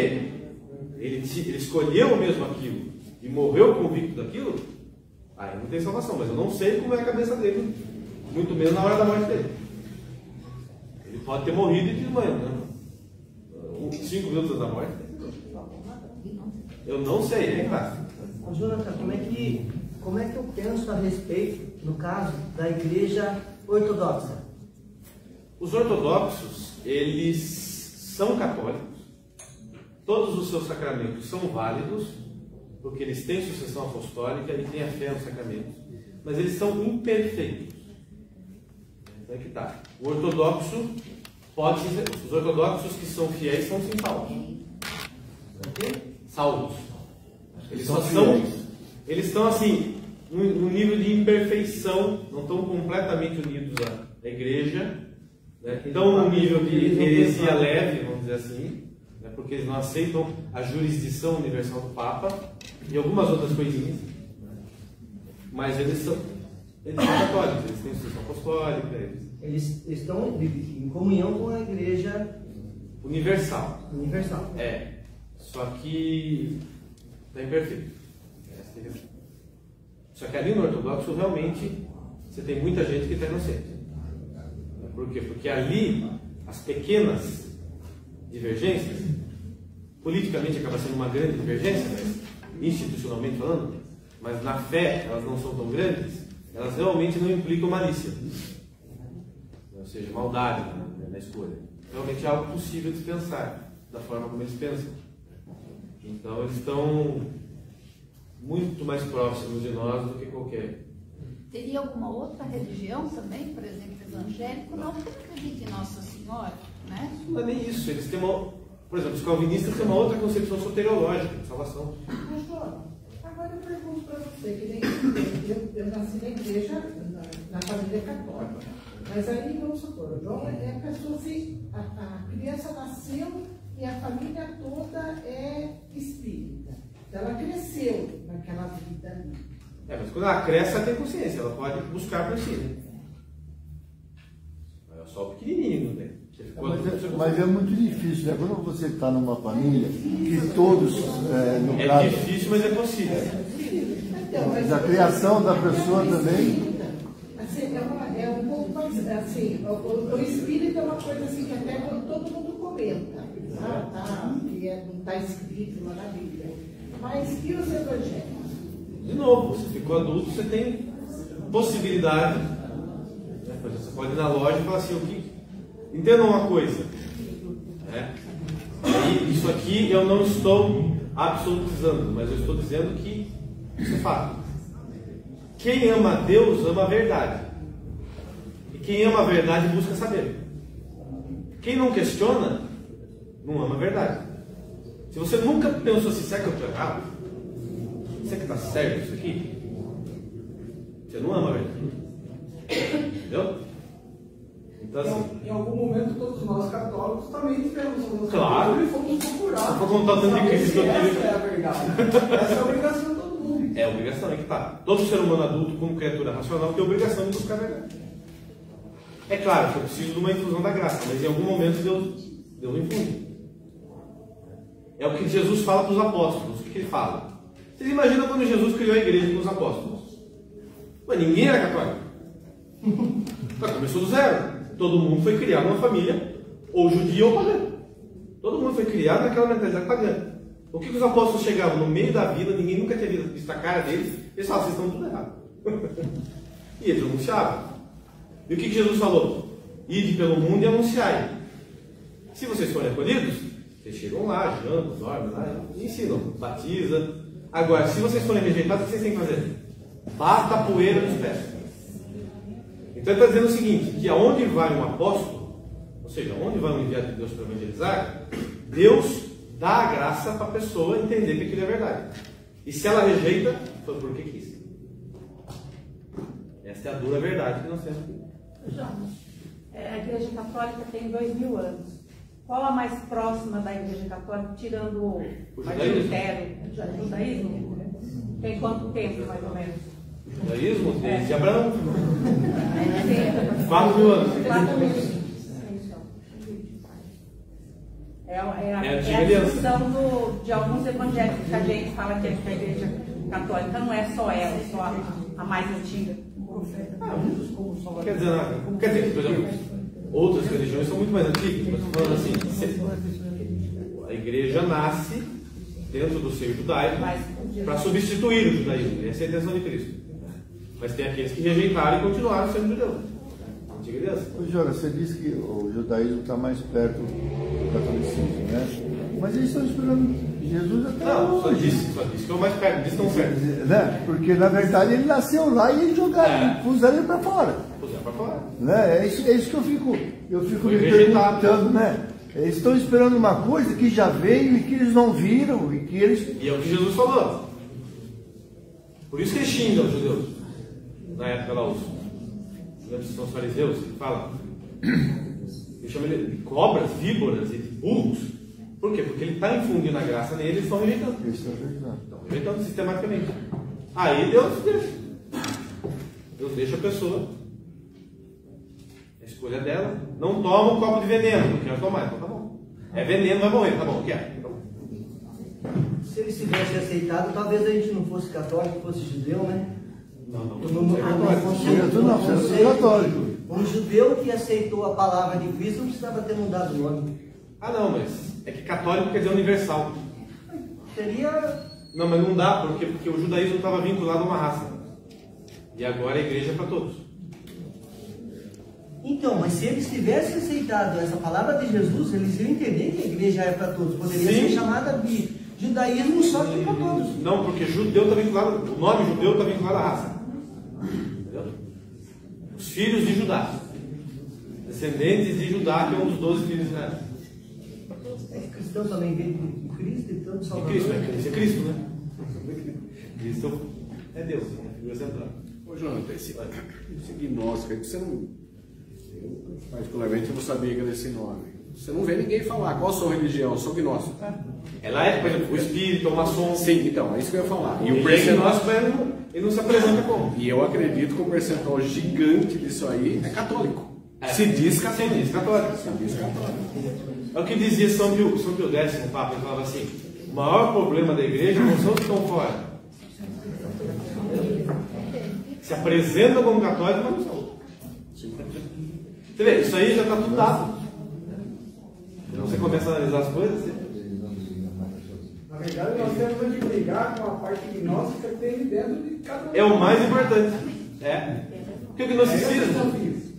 ele escolheu mesmo aquilo e morreu convicto daquilo, aí não tem salvação. Mas eu não sei como é a cabeça dele, muito menos na hora da morte dele. Ele pode ter morrido e tido manhã, né? 5 minutos antes da morte. Eu não sei, hein, claro. Jonathan, como é que eu penso a respeito, no caso, da igreja ortodoxa? Os ortodoxos, eles são católicos. Todos os seus sacramentos são válidos, porque eles têm sucessão apostólica e têm a fé nos sacramentos. Mas eles são imperfeitos. Então é que tá. O ortodoxo pode ser. Os ortodoxos que são fiéis são sim salvos. Salvos. Eles só são. Eles estão assim, num nível de imperfeição, não estão completamente unidos à igreja. Né? Então, num nível de heresia leve, vamos dizer assim, né? Porque eles não aceitam a jurisdição universal do Papa e algumas outras coisinhas. Mas eles são católicos, eles têm sucessão apostólica. Eles estão em comunhão com a igreja Universal. universal. Só que está imperfeito. Só que ali no ortodoxo realmente você tem muita gente que está inocente. Por quê? Porque ali as pequenas divergências, politicamente acaba sendo uma grande divergência, né? Institucionalmente falando, mas na fé elas não são tão grandes, elas realmente não implicam malícia, ou seja, maldade na escolha. Realmente é algo possível de se pensar da forma como eles pensam. Então eles estão muito mais próximos de nós do que qualquer. Teria alguma outra religião também, por exemplo, evangélico? Não, porque não acredita em Nossa Senhora, né? Não é nem isso. Eles têm uma, por exemplo, os calvinistas têm uma outra concepção soteriológica de salvação. Mas, João, agora eu pergunto para você, que nem eu nasci na igreja, na família católica. Mas aí, vamos supor, o João é a pessoa assim, a criança nasceu e a família toda é espírita. Ela cresceu naquela vida ali. Mas quando ela cresce, ela tem consciência, ela pode buscar por si. Né? É só o pequenininho, né? Mas é muito difícil, né? Quando você está numa família que todos, no caso... difícil, mas é possível. Mas a criação da pessoa também... Assim, é um pouco mais, assim, o espírito é uma coisa assim que até todo mundo comenta, que não está escrito lá na Bíblia. Mas e os evangélicos? De novo, você ficou adulto, você tem possibilidade, né, Você pode ir na loja e falar assim, o que? Entendam uma coisa. Né? E isso aqui eu não estou absolutizando, mas eu estou dizendo que isso é fato. Quem ama a Deus ama a verdade. E quem ama a verdade busca saber. Quem não questiona, não ama a verdade. Se você nunca pensou assim, será que eu estou errado? Será que está certo isso aqui? Você não ama a verdade. Entendeu? Então, assim, em algum momento todos nós católicos também tivemos um claro. E fomos procurar. Vou contar o tanto de Cristo que eu tive. Essa é a verdade. Essa é a obrigação de todo mundo. É a obrigação, é que tá. Todo ser humano adulto, como criatura racional, tem a obrigação de buscar a verdade. É claro que eu preciso de uma infusão da graça, mas em algum momento Deus infunde. É o que Jesus fala para os apóstolos. O que ele fala? Vocês imaginam quando Jesus criou a igreja com os apóstolos? Mas ninguém era católico. Começou do zero. Todo mundo foi criado numa família, ou judia ou pagã. Todo mundo foi criado naquela mentalidade pagã. O que os apóstolos chegavam no meio da vida, ninguém nunca tinha visto a cara deles, eles falavam, vocês estão tudo errado. E eles anunciavam. E o que Jesus falou? Ide pelo mundo e anunciai. Se vocês forem acolhidos, vocês chegam lá, jantam, dormem lá, e ensinam, batizam. Agora, se vocês forem rejeitados, o que vocês têm que fazer? Bata a poeira dos pés. Então ele está dizendo o seguinte, que aonde vai um apóstolo, ou seja, onde vai um enviado de Deus para evangelizar, Deus dá a graça para a pessoa entender que aquilo é verdade. E se ela rejeita, foi porque quis. Essa é a dura verdade que nós temos aqui. A Igreja Católica tem 2000 anos. Qual a mais próxima da Igreja Católica, tirando o judaísmo? O judaísmo? Tem quanto tempo, mais ou menos? Judaísmo? Desde Abraão. 4.000 anos. 4.000. É a discussão de alguns evangélicos que a gente fala que a Igreja Católica não é só ela, só a mais antiga. Quer dizer, por exemplo, outras religiões são muito mais antigas, mas falando assim, a igreja nasce dentro do seio judaico para substituir o judaísmo. Essa é a intenção de Cristo. Mas tem aqueles que rejeitaram e continuaram sendo judeus. Antiga aliança. Jora, você disse que o judaísmo está mais perto do catolicismo, né? Mas eles estão esperando Jesus até não, hoje. Só disse que é o mais perto, disse tão certo. Né? Porque na verdade ele nasceu lá e eles jogaram, puseram ele para fora. Puseram para fora. Né? É isso que eu fico me perguntando, né? Eles estão esperando uma coisa que já veio e que eles não viram e que eles... E é o que Jesus falou. Por isso que eles xingam os judeus. Na época lá, são os fariseus que falam. Ele chama ele de cobras, víboras e de burros. Por quê? Porque ele está infundindo a graça neles e eles estão rejeitando. Estão rejeitando sistematicamente. Aí Deus deixa a pessoa, a escolha dela, não toma um copo de veneno, não quero tomar, então tá bom. É veneno, vai morrer, tá bom, quer. Tá bom. Se eles tivessem aceitado, talvez a gente não fosse católico, fosse judeu, né? Não. Um judeu que aceitou a palavra de Cristo não precisava ter mudado o nome. Ah, não, mas é que católico quer dizer universal. Seria... Não, mas não dá, porque o judaísmo estava vinculado a uma raça. E agora a igreja é para todos. Então, mas se eles tivessem aceitado essa palavra de Jesus, eles iam entender que a igreja é para todos. Poderia ser chamada de judaísmo só que para todos. Não, porque judeu está vinculado, o nome judeu está vinculado à raça. Entendeu? Os filhos de Judá. Descendentes de Judá, que é um dos 12 filhos de Israel. Cristão também veio de Cristo e tanto Salvador. Cristo, Cristo é Cristo, né? Cristo é Deus, é a figura central. Ô, Jonathan, esse gnóstico aí, você não... Eu, particularmente, eu não sabia que era esse nome. Você não vê ninguém falar qual a sua religião, eu sou gnóstico. Ela é, por exemplo, o espírito, o maçom. Sim, então, é isso que eu ia falar. E o gnóstico ele não se apresenta como. E eu acredito que o percentual gigante disso aí é católico. Se diz católico. Se diz católico. Se diz católico. É o que dizia São Pio X, o Papa, ele falava assim: o maior problema da igreja não são os que estão fora. Se apresentam como católicos, mas não são. Você vê, isso aí já está tudo dado. Então você começa a analisar as coisas. Na verdade, nós temos que brigar com a parte gnóstica que tem dentro de cada um. É o mais importante. É. Porque o gnosticismo,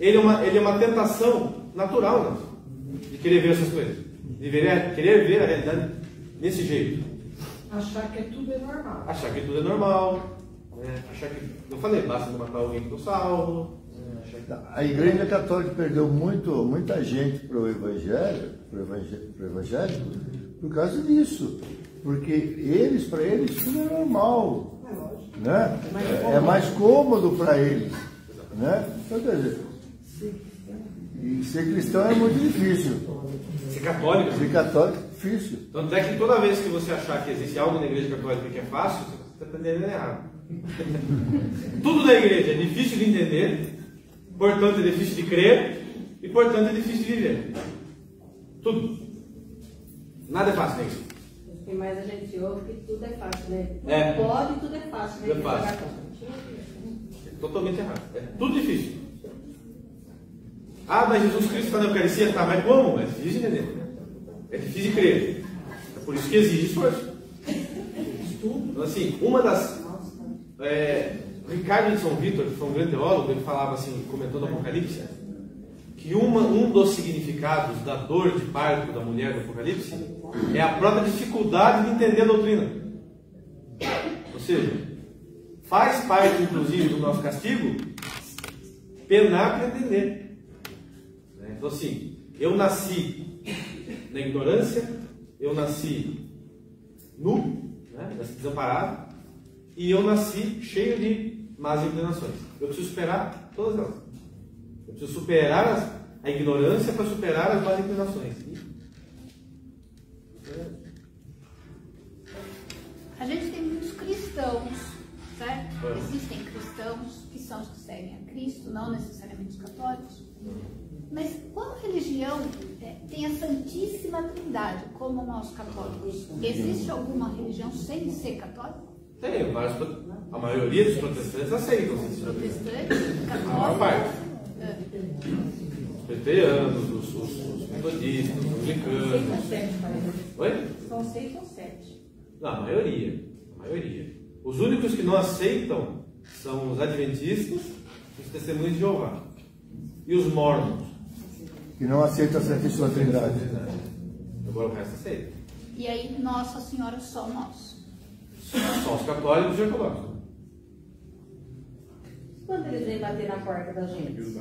ele é uma tentação natural, né? De querer ver essas coisas. De querer ver a realidade desse jeito. Achar que tudo é normal. Achar que tudo é normal. Achar que, eu falei, basta não matar alguém que eu salvo. A Igreja Católica perdeu muita gente para o evangélico por causa disso. Porque para eles tudo é normal. Né? É mais cômodo para eles. Né? Então, quer dizer, e ser cristão é muito difícil. Ser católico? Ser católico é difícil. Tanto é que toda vez que você achar que existe algo na Igreja Católica que é fácil, você está entendendo errado. Tudo na igreja é difícil de entender, portanto é difícil de crer e portanto é difícil de viver. Tudo. Nada é fácil, né? O que mais a gente ouve que tudo é fácil, né? É. Pode, tudo é fácil, né? Tudo é fácil. É totalmente errado. É tudo difícil. Ah, mas Jesus Cristo está na Eucaristia, tá, mas como? É difícil de entender. É difícil de crer. É por isso que exige esforço. Então, assim, uma das... Ricardo de São Vítor, que foi um grande teólogo, ele falava assim, comentando o Apocalipse, que um dos significados da dor de parto da mulher do Apocalipse é a própria dificuldade de entender a doutrina. Ou seja, faz parte, inclusive, do nosso castigo penar para entender. Então, assim, eu nasci na ignorância, eu nasci nu, nasci desamparado, e eu nasci cheio de más inclinações. Eu preciso superar todas elas. Eu preciso superar a ignorância para superar as más inclinações. A gente tem muitos cristãos, certo? Existem cristãos que são os que seguem a Cristo, não necessariamente os católicos. Mas qual religião tem a Santíssima Trindade, como nós católicos? Existe alguma religião sem ser católica? Tem, a maioria dos protestantes aceitam. Protestantes, a maior parte. Os presbiterianos, os metodistas, os anglicanos. Oi? São 6 ou 7. Não, a maioria. Os únicos que não aceitam são os adventistas e os testemunhos de Jeová. E os mormons. Que não aceitam a Santíssima Trindade. Agora o resto aceita. E aí, Nossa Senhora só nós. Só os católicos e ortodoxos. Quando eles vêm bater na porta da gente?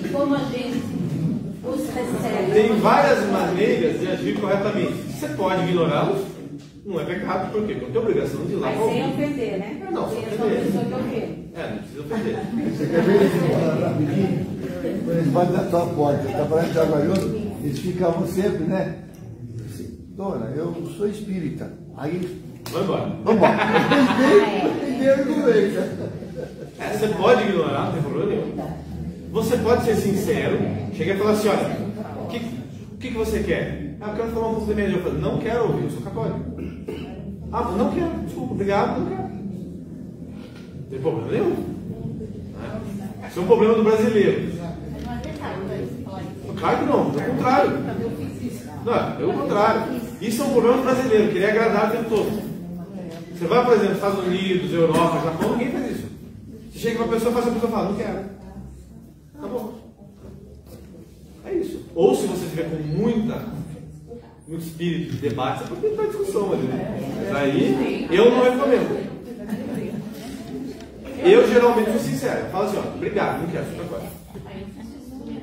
Como a gente os recebe? Tem várias maneiras de agir corretamente. Você pode ignorá-los, não é pecado, por quê? Porque tem obrigação de ir lá. Mas sem ofender, né? Não, sem ofender. Não precisa ofender. Você quer ver eles falar rapidinho? Quando eles batem na tua porta, está falando de trabalhoso, eles ficavam sempre, né? Dona, eu sou espírita. Aí. Vai embora. Vamos embora. Você pode ignorar, não tem problema nenhum. Você pode ser sincero, chegar e falar assim: olha, o que você quer? Ah, eu quero falar um pouco da minha religião. Eu falo, não quero ouvir, eu sou católico. Ah, não quero, desculpa, obrigado, não quero. Não tem problema nenhum. Isso é um problema do brasileiro. Claro que não, pelo contrário. Não, pelo contrário. Isso é um problema do brasileiro, querer agradar o tempo todo. Você vai, por exemplo, Estados Unidos, Europa, Japão, ninguém faz isso. Você chega para uma pessoa, faz a pessoa fala, não quero. Tá bom. É isso. Ou se você estiver com muito espírito de debate, você pode tentar discussão ali. Mas aí, eu não recomendo. Eu geralmente sou sincero. Eu falo assim, ó, obrigado, não quero, outra coisa.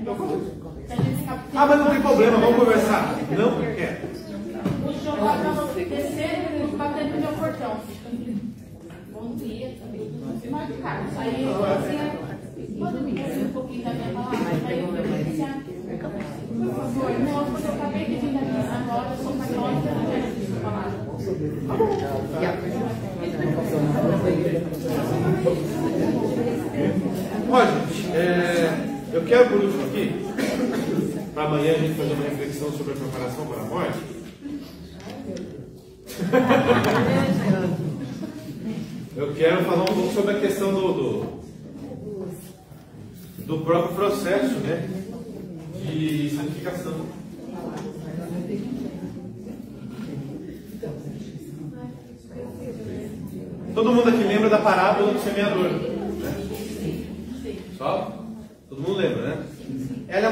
Eu falo isso. Ah, mas não tem problema, vamos conversar. Não quero. O João estava descendo, batendo no meu portão. Bom dia, também. Mas, cara, aí eu assim, quando me desceu um pouquinho da minha palavra, aí eu falei assim, por favor, irmão, porque eu acabei de vir daqui agora, eu sou católica, não quero essa palavra. Ó, gente, eu quero por último aqui, para amanhã a gente fazer uma reflexão sobre a preparação para a morte. Eu quero falar um pouco sobre a questão do próprio processo, né, de santificação. Todo mundo aqui lembra da parábola do semeador.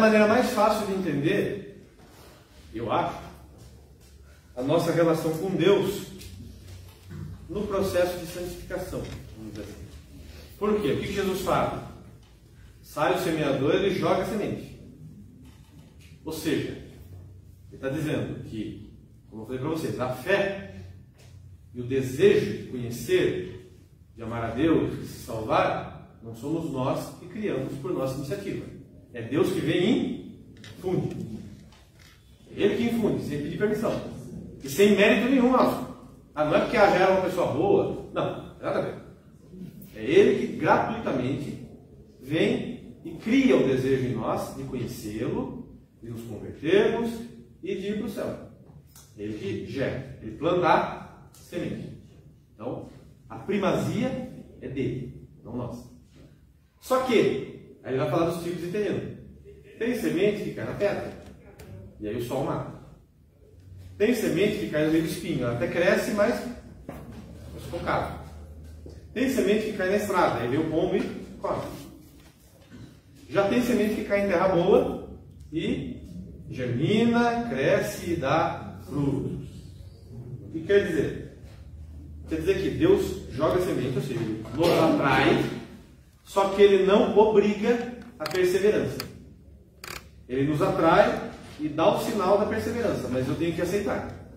maneira mais fácil de entender, eu acho, a nossa relação com Deus no processo de santificação, vamos dizer assim. Por quê? O que Jesus fala? Sai o semeador, ele joga a semente. Ou seja, ele está dizendo que, como eu falei para vocês, a fé e o desejo de conhecer, de amar a Deus, de se salvar, não somos nós que criamos por nossa iniciativa. É Deus que vem e infunde. Ele que infunde, sem pedir permissão. E sem mérito nenhum nosso. Não é porque a Vera é uma pessoa boa. Não, nada a ver. É Ele que gratuitamente vem e cria o desejo em nós de conhecê-lo, de nos convertermos e de ir para o céu. Ele que gera, ele planta semente. Então, a primazia é dele, não nossa. Só que, aí ele vai falar dos tipos de terreno. Tem semente que cai na pedra, e aí o sol mata. Tem semente que cai no meio do espinho, ela até cresce, mas focado. Tem semente que cai na estrada, aí vem o pombo e come. Já tem semente que cai em terra boa e germina, cresce e dá frutos. O que quer dizer? Quer dizer que Deus joga a semente, ou seja, ele nos atrai, só que ele não obriga a perseverança. Ele nos atrai e dá o sinal da perseverança, mas eu tenho que aceitar.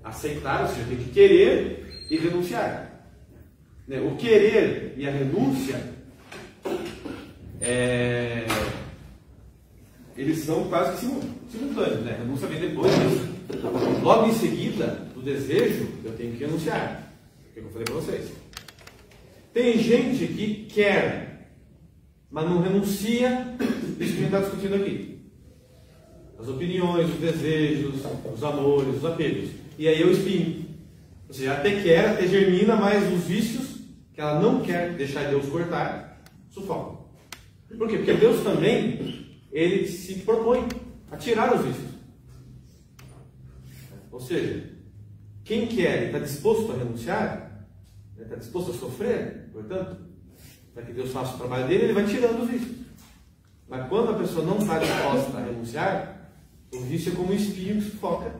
Aceitar, ou seja, eu tenho que querer e renunciar. O querer e a renúncia, eles são quase que simultâneos. A renúncia vem depois disso. Logo em seguida, do desejo, eu tenho que renunciar. O que eu falei para vocês. Tem gente que quer, mas não renuncia isso que a gente está discutindo aqui. As opiniões, os desejos, os amores, os apegos. E aí eu espinho. Ou seja, até quer, até germina, mas os vícios que ela não quer deixar Deus cortar, sufocam. Por quê? Porque Deus também, ele se propõe a tirar os vícios. Ou seja, quem quer e está disposto a renunciar, está disposto a sofrer, portanto, para que Deus faça o trabalho dele, ele vai tirando os vícios. Mas quando a pessoa não está disposta a renunciar, o vício é como um espinho que sufoca.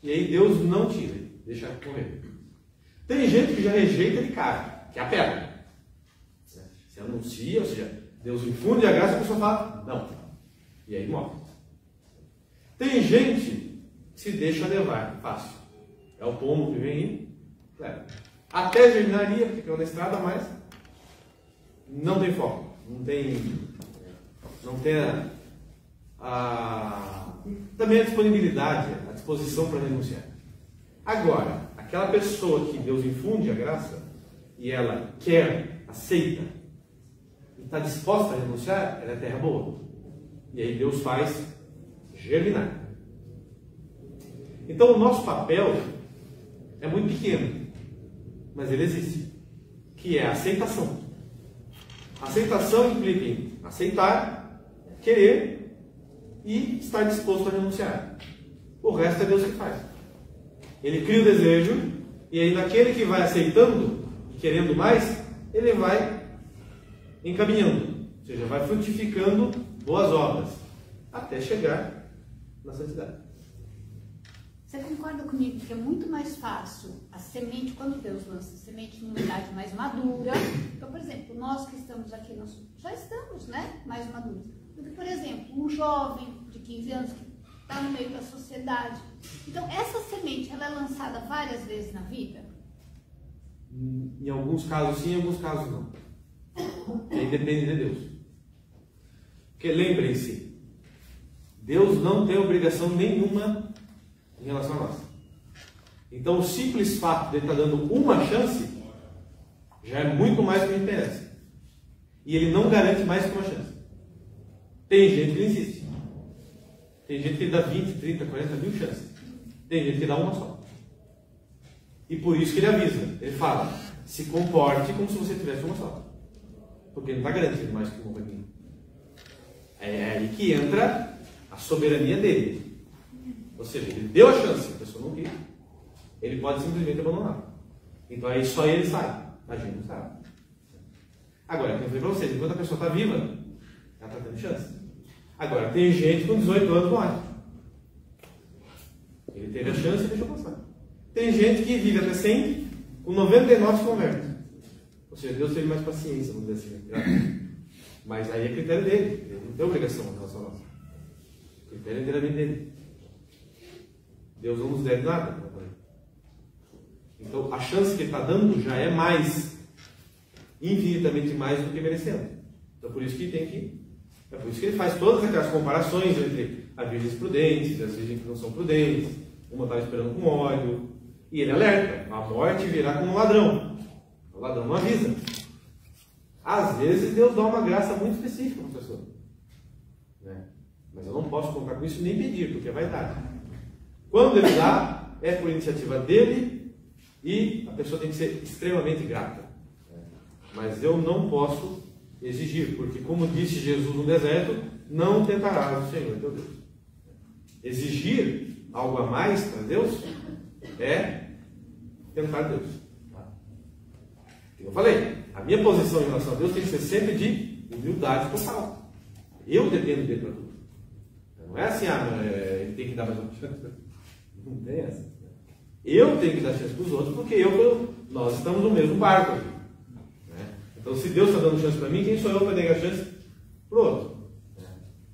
E aí Deus não tira, deixa correr. Tem gente que já rejeita de cara, que é a pedra. Se anuncia, ou seja, Deus infunde a graça e a pessoa fala, não. E aí morre. Tem gente que se deixa levar, fácil. É o pombo que vem indo, até germinaria, porque é na estrada, mas não tem foco. Não tem também a disponibilidade, a disposição para renunciar. Agora, aquela pessoa que Deus infunde a graça e ela quer, aceita e está disposta a renunciar, ela é terra boa. E aí Deus faz germinar. Então o nosso papel é muito pequeno, mas ele existe, que é a aceitação. A aceitação implica em aceitar, querer e estar disposto a renunciar. O resto é Deus que faz. Ele cria o desejo e aí naquele que vai aceitando, querendo mais, ele vai encaminhando, ou seja, vai frutificando boas obras até chegar na santidade. Você concorda comigo que é muito mais fácil a semente, quando Deus lança a semente numa idade mais madura? Então, por exemplo, nós que estamos aqui, nós já estamos, mais maduros. Do que, por exemplo, um jovem de 15 anos que está no meio da sociedade. Então, essa semente, ela é lançada várias vezes na vida? Em alguns casos sim, em alguns casos não. Aí depende de Deus. Porque lembrem-se, Deus não tem obrigação nenhuma em relação a nós. Então o simples fato de ele estar dando uma chance já é muito mais do que a gente merece. E ele não garante mais que uma chance. Tem gente que insiste. Tem gente que dá 20, 30, 40 mil chances. Tem gente que dá uma só. E por isso que ele avisa. Ele fala, se comporte como se você tivesse uma só. Porque ele não está garantindo mais que uma para mim. É aí que entra a soberania dele. Ou seja, ele deu a chance, a pessoa não quis. Ele pode simplesmente abandonar. Então aí só ele sabe. A gente não sabe. Agora, eu falei para vocês, enquanto a pessoa está viva, ela está tendo chance. Agora, tem gente com 18 anos morre. Ele teve a chance e deixou passar. Tem gente que vive até 100, com 99 se converte. Ou seja, Deus teve mais paciência, vamos dizer assim. Mas aí é critério dele. Ele não tem obrigação em relação a nós. O critério é inteiramente dele. Deus não nos deve nada. Então, a chance que ele está dando já é mais, infinitamente mais do que merecendo. Então, por isso que tem que... É por isso que ele faz todas aquelas comparações entre as virgens prudentes e as virgens que não são prudentes. Uma está esperando com óleo. E ele alerta: a morte virá como um ladrão. O ladrão não avisa. Às vezes Deus dá uma graça muito específica para a pessoa. Né? Mas eu não posso contar com isso nem pedir, porque é vaidade. Quando ele dá, é por iniciativa dele e a pessoa tem que ser extremamente grata. Mas eu não posso exigir, porque como disse Jesus no deserto, não tentarás o Senhor teu Deus. Exigir algo a mais para Deus é tentar Deus. Eu falei, a minha posição em relação a Deus tem que ser sempre de humildade total. Eu dependo dele para tudo. Não é assim, ele tem que dar mais uma chance. Não tem essa. Eu tenho que dar chance para os outros, porque nós estamos no mesmo barco aqui. Né? Então, se Deus está dando chance para mim, quem sou eu para negar chance para o outro?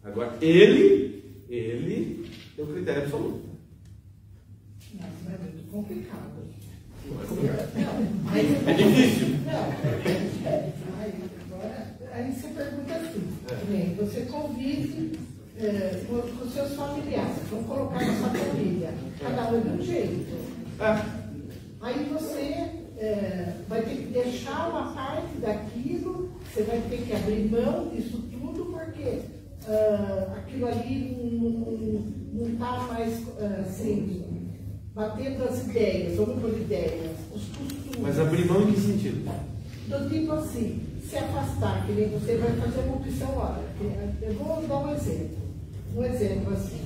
Agora, ele tem o critério absoluto. Não, é muito complicado. Não é complicado. É difícil. Agora, aí você pergunta assim, você convive com seus familiares, vamos colocar na sua família, cada um de um jeito. Aí você vai ter que deixar uma parte daquilo, você vai ter que abrir mão disso tudo, porque aquilo ali não está mais assim, batendo as ideias, vamos por ideias, os costumes. Mas abrir mão em que sentido? Do tipo assim, se afastar, que nem você vai fazer uma opção, olha, eu vou dar um exemplo. Um exemplo assim,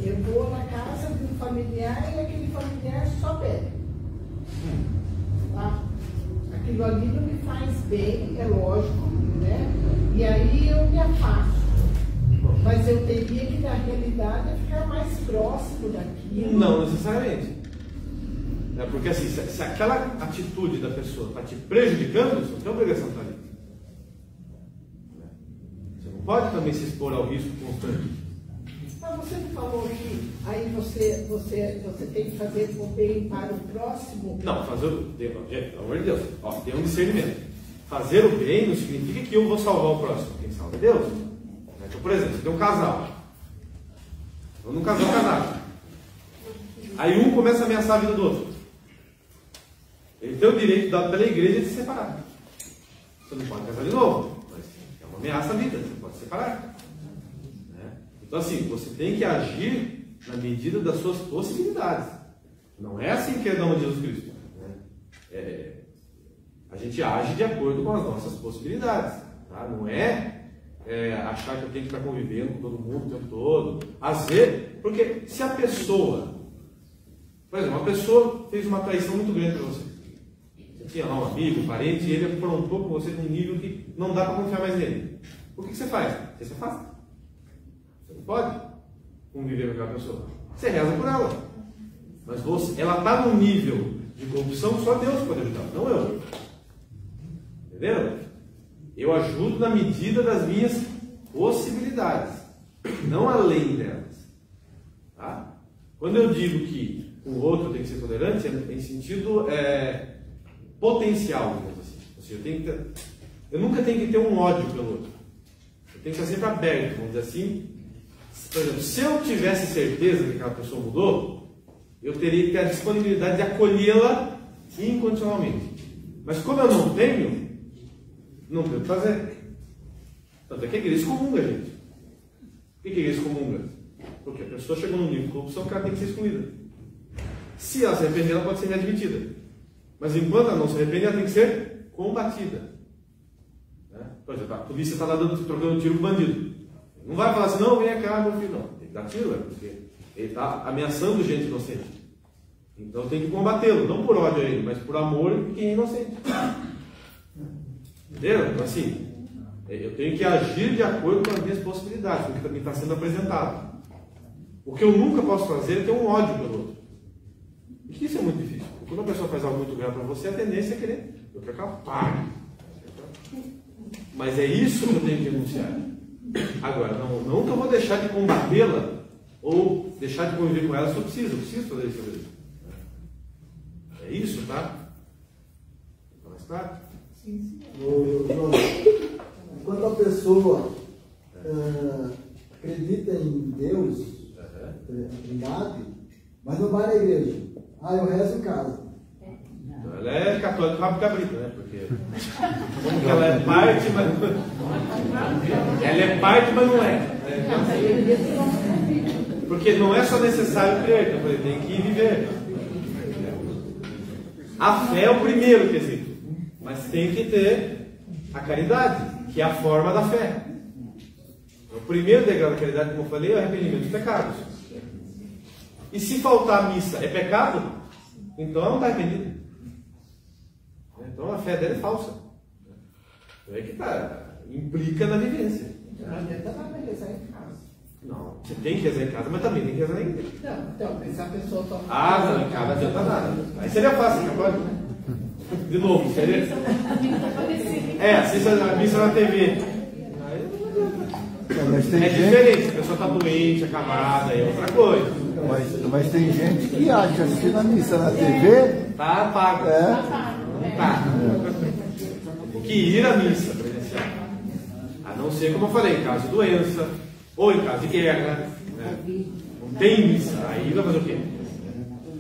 eu vou na casa de um familiar e aquele familiar só bebe. Tá? Aquilo ali não me faz bem, é lógico, né? E aí eu me afasto. Mas eu teria que, na realidade, ficar mais próximo daquilo. Não necessariamente. Porque assim, se aquela atitude da pessoa está te prejudicando, você não tem obrigação de estar ali. Você não pode também se expor ao risco constante. Mas você me falou que aí você tem que fazer o bem para o próximo. Não, fazer o bem, pelo amor de Deus, tem um discernimento. Fazer o bem não significa que eu vou salvar o próximo. Quem salva é Deus. Então, por exemplo, você tem um casal. Eu num casal casado. Aí um começa a ameaçar a vida do outro. Ele tem o direito dado pela igreja de se separar. Você não pode casar de novo, mas é uma ameaça à vida, você pode separar. Né? Então assim, você tem que agir na medida das suas possibilidades. Não é assim que é dom de Jesus Cristo. Né? A gente age de acordo com as nossas possibilidades. Tá? Não é achar que eu tenho que estar convivendo com todo mundo o tempo todo. Às vezes, porque se a pessoa, por exemplo, uma pessoa fez uma traição muito grande para você. Você tinha lá um amigo, um parente, e ele aprontou com você num nível que não dá para confiar mais nele. O que você faz? Você se afasta. Você não pode conviver com aquela pessoa. Você reza por ela. Mas ela está num nível de corrupção, só Deus pode ajudar, não eu. Entendeu? Eu ajudo na medida das minhas possibilidades, não além delas. Tá? Quando eu digo que o outro tem que ser tolerante, é em sentido potencial, digamos assim. Ou seja, eu nunca tenho que ter um ódio pelo outro. Eu tenho que estar sempre aberto, vamos dizer assim. Por exemplo, se eu tivesse certeza que aquela pessoa mudou, eu teria que ter a disponibilidade de acolhê-la incondicionalmente. Mas como eu não tenho o que fazer. Tanto é que a igreja comunga, gente. Por que a igreja comunga? Porque a pessoa chegou num nível de corrupção que ela tem que ser excluída. Se ela se arrepender, ela pode ser readmitida. Mas enquanto ela não se arrepender, ela tem que ser combatida. Né? Por exemplo, a polícia está lá trocando tiro com o bandido. Não vai falar assim, não, vem cá, meu filho. Não, tem que dar tiro, porque ele está ameaçando gente inocente. Então tem que combatê-lo, não por ódio a ele, mas por amor de quem é inocente. Entendeu? Então assim, Eu tenho que agir de acordo com as minhas possibilidades, com o que me está sendo apresentado. O que eu nunca posso fazer é ter um ódio pelo outro. E isso é muito difícil. Quando a pessoa faz algo muito grave para você, a tendência é querer, eu quero que ela pague. Mas é isso que eu tenho que renunciar. Agora, não que eu vou deixar de combatê-la ou deixar de conviver com ela se eu preciso fazer isso. É isso, tá? Tá mais claro? Sim. Quando a pessoa acredita em Deus, Trindade, mas não vai na igreja. Eu rezo em casa. Ela é católica rabo cabrito, né? Porque como que ela é parte, mas ela é parte, mas não é. Porque não é só necessário crer, então tem que viver. A fé é o primeiro quesito, mas tem que ter a caridade, que é a forma da fé. O primeiro degrau da caridade, como eu falei, é o arrependimento dos pecados. E se faltar a missa é pecado, então ela não está arrependida. Então a fé dela é falsa. Então é que tá, implica na vivência. Não adianta nada rezar em casa. Não, você tem que rezar em casa, mas também tem que rezar na igreja. Não, então, se a pessoa toma. Não, em casa não adianta nada. Aí seria fácil, não pode? De novo, seria. Assista a missa na TV. Mas tem é gente... diferente, a pessoa está doente, acamada, é outra coisa. Mas tem gente que acha que assistir a missa na TV. Tá pago. Tá. Que ir à missa presencial. A não ser, como eu falei, em caso de doença, ou em caso de guerra. Né? Não tem missa. Aí vai fazer o quê?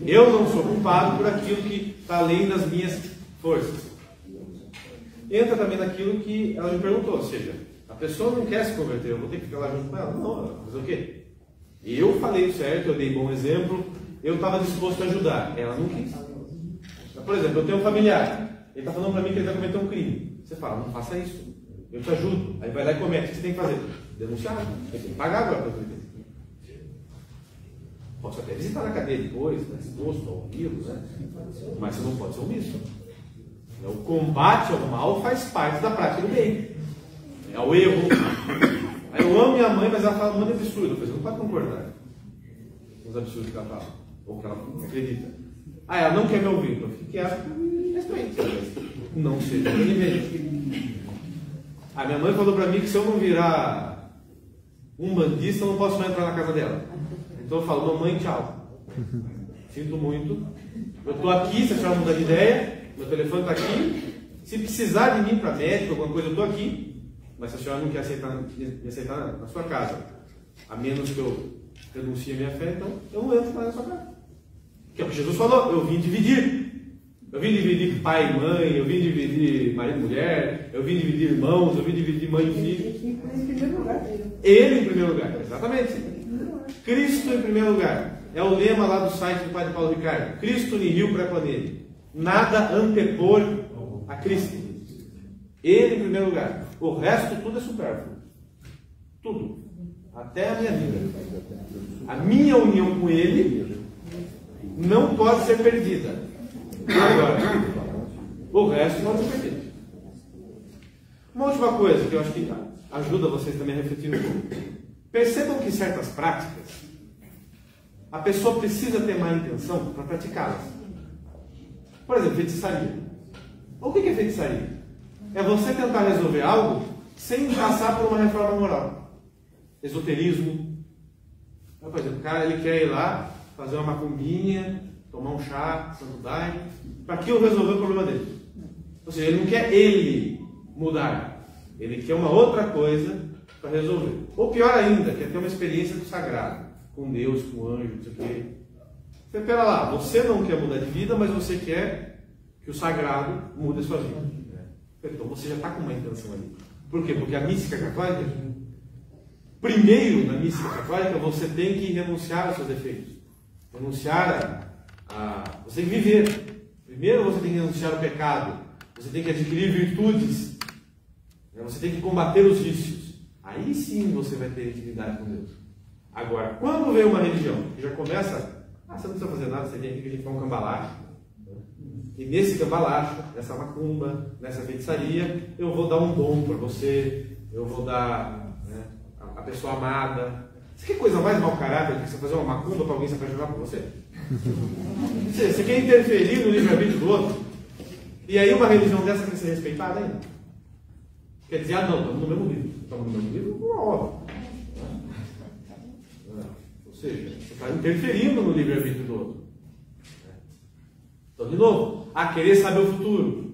Eu não sou culpado por aquilo que está além das minhas forças. Entra também naquilo que ela me perguntou, ou seja, a pessoa não quer se converter, eu vou ter que ficar lá junto com ela. Não, ela vai fazer o quê? Eu falei o certo, eu dei bom exemplo, eu estava disposto a ajudar. Ela não quis. Por exemplo, eu tenho um familiar, ele está falando para mim que ele vai cometer um crime. Você fala, não faça isso, eu te ajudo. Aí vai lá e comete, o que você tem que fazer? Denunciar, tem que pagar agora para o crime. Posso até visitar na cadeia depois, né, exposto ao vírus, né? Mas você não pode ser omisso. O combate ao mal faz parte da prática do bem. É o erro. Aí eu amo minha mãe, mas ela fala um monte de absurdo. Você não pode concordar com os absurdos que ela fala, ou que ela acredita. Ela não quer me ouvir, então fique quieto, respeite. Não seja conivente. Minha mãe falou para mim que se eu não virar um bandista, eu não posso mais entrar na casa dela. Então eu falo, mamãe, tchau. Sinto muito. Eu estou aqui, se a senhora mudar de ideia, meu telefone está aqui. Se precisar de mim para médico, alguma coisa, eu estou aqui. Mas se a senhora não quer me aceitar na sua casa, a menos que eu renuncie a minha fé, então eu não entro mais na sua casa. Que é o que Jesus falou, eu vim dividir. Eu vim dividir pai e mãe, eu vim dividir marido e mulher, eu vim dividir irmãos, eu vim dividir mãe e filho. Ele em primeiro lugar, exatamente. Cristo em primeiro lugar. É o lema lá do site do Padre Paulo Ricardo. Cristo nihil preponere. Nada antepor a Cristo. Ele em primeiro lugar. O resto tudo é supérfluo. Tudo. Até a minha vida. A minha união com Ele não pode ser perdida. Agora, o resto pode ser perdido. Uma última coisa que eu acho que ajuda vocês também a refletir um pouco. Percebam que certas práticas a pessoa precisa ter má intenção para praticá-las. Por exemplo, feitiçaria. O que é feitiçaria? É você tentar resolver algo sem passar por uma reforma moral. Esoterismo. Por exemplo, o cara ele quer ir lá, fazer uma macumbinha, tomar um chá, santo daime, para que eu resolver o problema dele. Ou seja, ele não quer ele mudar. Ele quer uma outra coisa para resolver. Ou pior ainda, quer ter uma experiência do sagrado, com Deus, com o anjo, não sei o quê. Espera lá, você não quer mudar de vida, mas você quer que o sagrado mude a sua vida. Então você já está com uma intenção ali. Por quê? Porque a mística católica, primeiro na mística católica, você tem que renunciar aos seus defeitos. Renunciar você tem que viver. Primeiro você tem que renunciar ao pecado. Você tem que adquirir virtudes. Você tem que combater os vícios. Aí sim você vai ter intimidade com Deus. Agora, quando vem uma religião que já começa, você não precisa fazer nada, você vem aqui que a gente faz um cambalacho. E nesse cambalacho, nessa macumba, nessa feitiçaria, eu vou dar um dom para você, eu vou dar, né, a pessoa amada. Você quer coisa mais mau caráter do que você fazer uma macumba para alguém se apaixonar por você? Você quer interferir no livre-arbítrio do outro? E aí uma religião dessa quer ser respeitada ainda? Quer dizer, não, estamos no mesmo livro. Estamos no mesmo livro, uma obra. Ou seja, você está interferindo no livre-arbítrio do outro. Então, de novo, querer saber o futuro.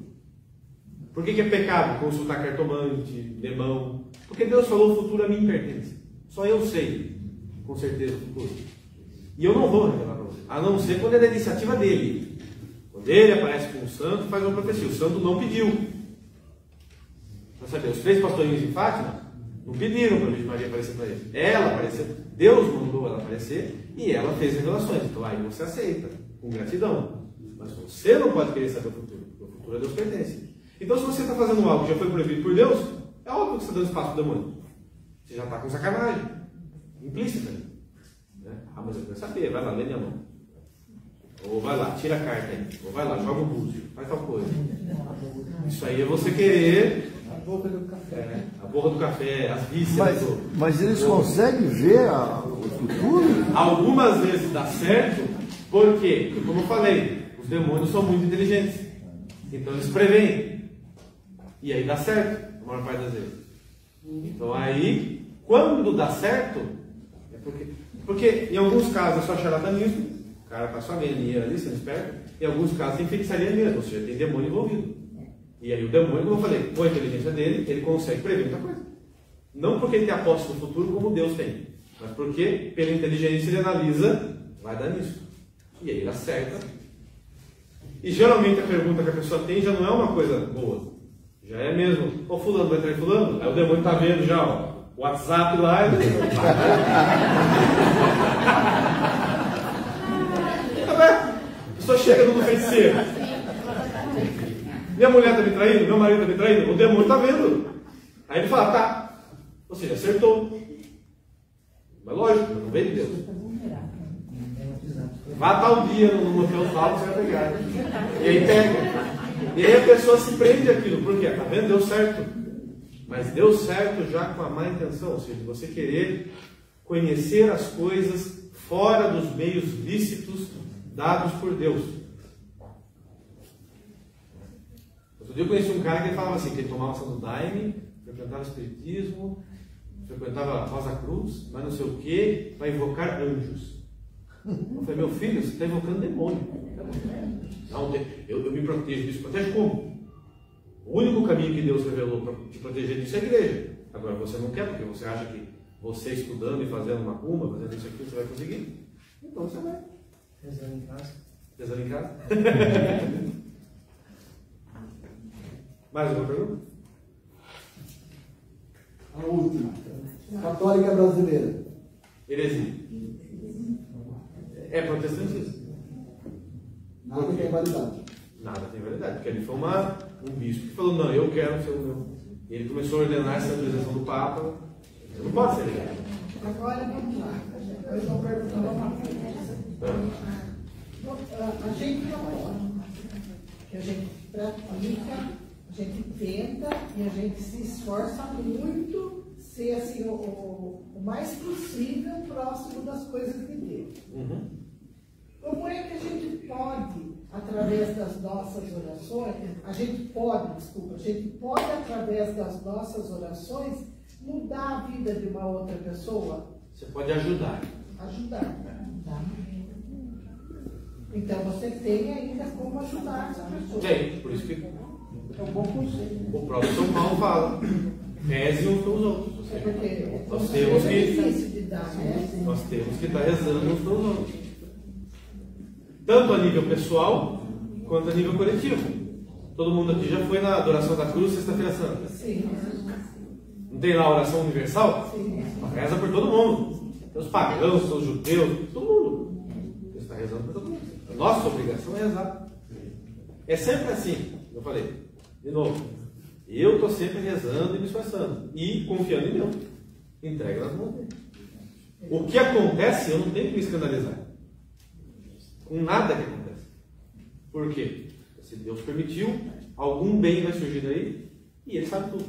Por que é pecado consultar cartomante, demão? Porque Deus falou: o futuro a mim pertence. Só eu sei, com certeza, o futuro. E eu não vou revelar para você. A não ser quando é da iniciativa dele. Quando ele aparece com o santo e faz uma profecia. O santo não pediu. Para saber, os 3 pastorinhos em Fátima não pediram para a Virgem Maria aparecer para eles. Ela apareceu. Deus mandou ela aparecer e ela fez revelações. Então aí você aceita, com gratidão. Mas você não pode querer saber o futuro. Porque o futuro a Deus pertence. Então, se você está fazendo algo que já foi proibido por Deus, é óbvio que você está dando espaço para o demônio. Você já está com sacanagem. Implícita. Né? Mas eu quero saber. Vai lá, lê minha mão. Ou vai lá, tira a carta aí. Ou vai lá, joga o búzio. Faz tal coisa. Isso aí é você querer... A boca do café. A boca do café, as vísceras. Mas eles conseguem ver o futuro? Algumas vezes dá certo. Por quê? Porque, como eu falei, os demônios são muito inteligentes. Então eles preveem. E aí dá certo, a maior parte das vezes. Então aí, quando dá certo, é porque em alguns casos é só charlatanismo, o cara passou a ganha ali, sendo esperto. Em alguns casos tem feitiçaria mesmo, ou seja, tem demônio envolvido. E aí o demônio, como eu falei, com a inteligência dele, ele consegue prever muita coisa. Não porque ele tem a posse do futuro como Deus tem, mas porque pela inteligência ele analisa, vai dar nisso. E aí ele acerta. E geralmente a pergunta que a pessoa tem já não é uma coisa boa. Já é mesmo, ô fulano, vai trair fulano? Aí o demônio está vendo já, ó, o WhatsApp lá. A pessoa chega no feiticeiro. Minha mulher está me traindo, meu marido está me traindo, o demônio está vendo. Aí ele fala, tá. Ou seja, acertou. Mas lógico, não veio de Deus. Vá tal dia no motel tal, você vai pegar. E aí pega. E aí a pessoa se prende aquilo. Por quê? Está vendo? Deu certo. Mas deu certo já com a má intenção. Ou seja, você querer conhecer as coisas fora dos meios lícitos dados por Deus. Outro dia eu conheci um cara que ele falava assim, que ele tomava Santo Daime, frequentava Espiritismo, frequentava Rosa Cruz, mas não sei o que, para invocar anjos. Eu falei, meu filho, você está invocando demônio. Não, eu me protejo disso. Protege como? O único caminho que Deus revelou para te proteger disso é a igreja. Agora você não quer, porque você acha que você estudando e fazendo macumba, fazendo isso aqui, você vai conseguir. Então você vai. Rezando em casa. Rezando em casa? Mais uma pergunta? A última. Católica brasileira. Heresia. É protestantismo. Nada tem validade. Nada tem validade. Porque ali foi um bispo que falou, não, eu quero ser o meu. E ele começou a ordenar essa autorização do Papa. Você não pode ser ligado. Agora vamos lá. Eu estou perguntando uma coisa. A gente não pode. A gente pratica, a gente tenta e a gente se esforça muito ser assim, o mais possível próximo das coisas de Deus. Como é que a gente pode, através das nossas orações, a gente pode, através das nossas orações, mudar a vida de uma outra pessoa? Você pode ajudar. Ajudar. Tá? Então você tem ainda como ajudar essa pessoa. Tem, por isso que é um bom conselho. O próprio São Paulo fala. Reze uns pelos outros. Nós temos que estar rezando uns pelos outros. Tanto a nível pessoal, quanto a nível coletivo. Todo mundo aqui já foi na adoração da cruz, sexta-feira santa. Sim. Não tem lá a oração universal? Sim. Reza por todo mundo. Tem os pagãos, os judeus, todo mundo. Você está rezando por todo mundo. A nossa obrigação é rezar. É sempre assim, eu falei. De novo, eu estou sempre rezando e me esforçando. E confiando em Deus. Entrega nas mãos dele. O que acontece, eu não tenho que me escandalizar. Com nada que acontece. Por quê? Se Deus permitiu, algum bem vai surgir daí e ele sabe tudo.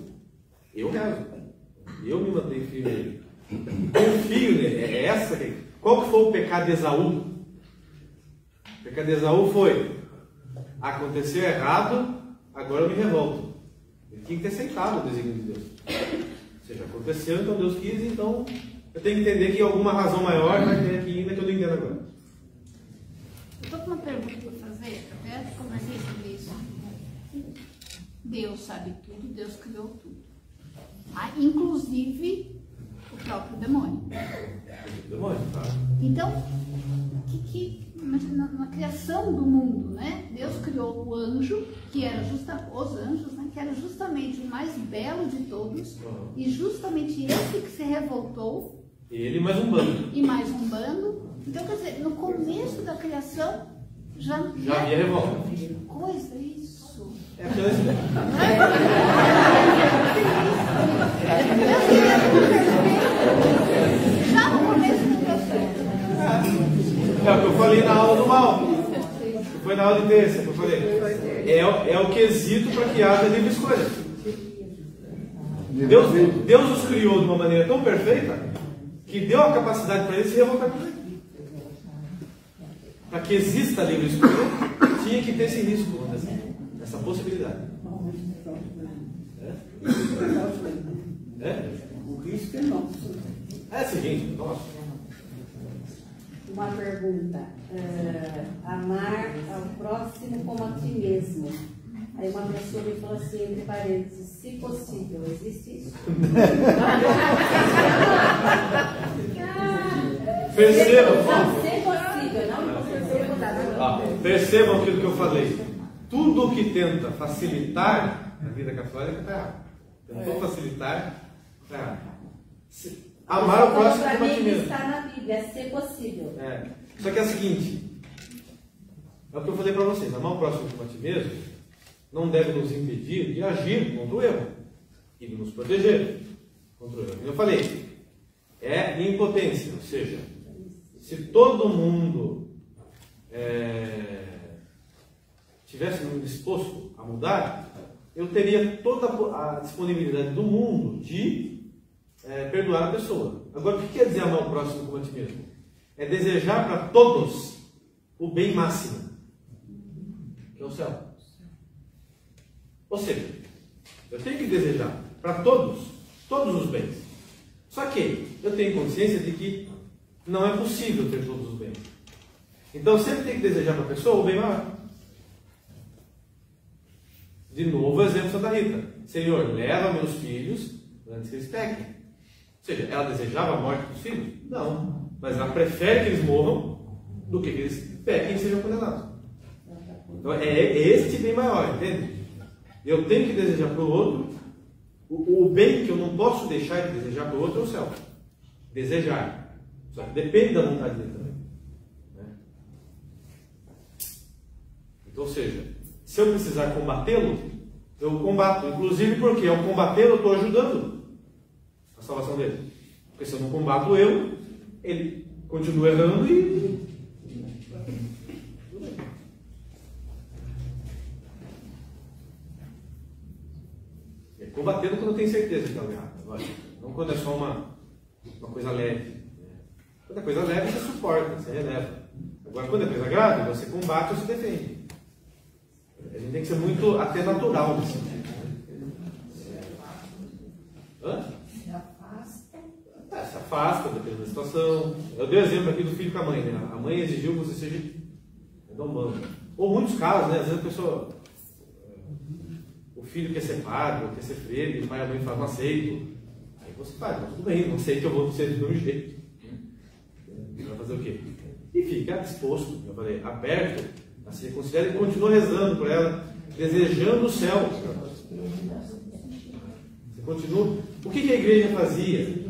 eu rezo. Eu me mantenho firme nele. Confio nele. Qual que foi o pecado de Esaú? O pecado de Esaú foi: aconteceu errado, agora eu me revolto. Ele tinha que ter aceitado o desígnio de Deus. Ou seja, aconteceu, então Deus quis, então eu tenho que entender que alguma razão maior vai ter aqui ainda que eu não entendo agora. Eu estou com uma pergunta para fazer, até conversei sobre isso. Deus sabe tudo, Deus criou tudo. Inclusive o próprio demônio. Tá? Então, na criação do mundo, né? Deus criou o anjo, que era os anjos, né? Que era justamente o mais belo de todos, e justamente esse que se revoltou. Ele mais um bando. E mais um bando. Então, quer dizer, no começo da criação já havia revolta. Que coisa isso! Já no começo do processo. É o que eu falei na aula do mal. Foi na aula de terça que eu falei. É o quesito para que haja livre escolha. Deus os criou de uma maneira tão perfeita que deu a capacidade para eles se revoltar com ele. Para que exista livre escolha, tinha que ter esse risco, essa possibilidade. O risco é nosso. É o seguinte, nossa. Uma pergunta. Amar ao próximo como a ti mesmo. Aí uma pessoa me falou assim, entre parênteses, se possível, existe isso? Percebam aquilo que eu falei. Tudo que tenta facilitar a vida católica está errado. Tentou facilitar, está errado. Amar o próximo como a ti mesmo. Está na Bíblia, é ser possível. Só que é o seguinte, é o que eu falei para vocês, amar o próximo como a ti mesmo não deve nos impedir de agir contra o erro e de nos proteger contra o erro. Eu falei, é impotência, ou seja, se todo mundo tivesse disposto a mudar, eu teria toda a disponibilidade do mundo de perdoar a pessoa. Agora, o que quer dizer amar o próximo como a ti mesmo? É desejar para todos o bem máximo, que é o céu. Ou seja, eu tenho que desejar para todos os bens. Só que eu tenho consciência de que não é possível ter todos os bens. Então eu sempre tenho que desejar para a pessoa o bem maior. De novo, o exemplo de Santa Rita. Senhor, leva meus filhos antes que eles pequem. Ou seja, ela desejava a morte dos filhos? Não. Mas ela prefere que eles morram do que eles pequem e sejam condenados. Então é este bem maior, entende? Eu tenho que desejar para o outro o bem que eu não posso deixar de desejar para o outro é o céu. Desejar. Só que depende da vontade dele também. Então, ou seja, se eu precisar combatê-lo, eu combato. Inclusive porque ao combatê-lo eu estou ajudando a salvação dele. Porque se eu não combato ele continua errando e... Combatendo quando eu tenho certeza que está errado. Não quando é só uma coisa leve. Quando é coisa leve, você suporta, você releva. Agora, quando é coisa grave, você combate ou se defende. A gente tem que ser muito até natural nesse sentido. Se afasta, dependendo da situação. Eu dei o exemplo aqui do filho com a mãe. Né? A mãe exigiu que você seja humano. Ou muitos casos, né? Às vezes a pessoa... O filho quer ser padre, ou quer ser freire, e o pai e a mãe falam, não aceito. Aí você fala, tudo bem, não aceito, eu vou ser do meu jeito. Vai fazer o quê? E fica disposto, eu falei, aberto a se reconciliar e continua rezando por ela, desejando o céu. Você continua. O que a igreja fazia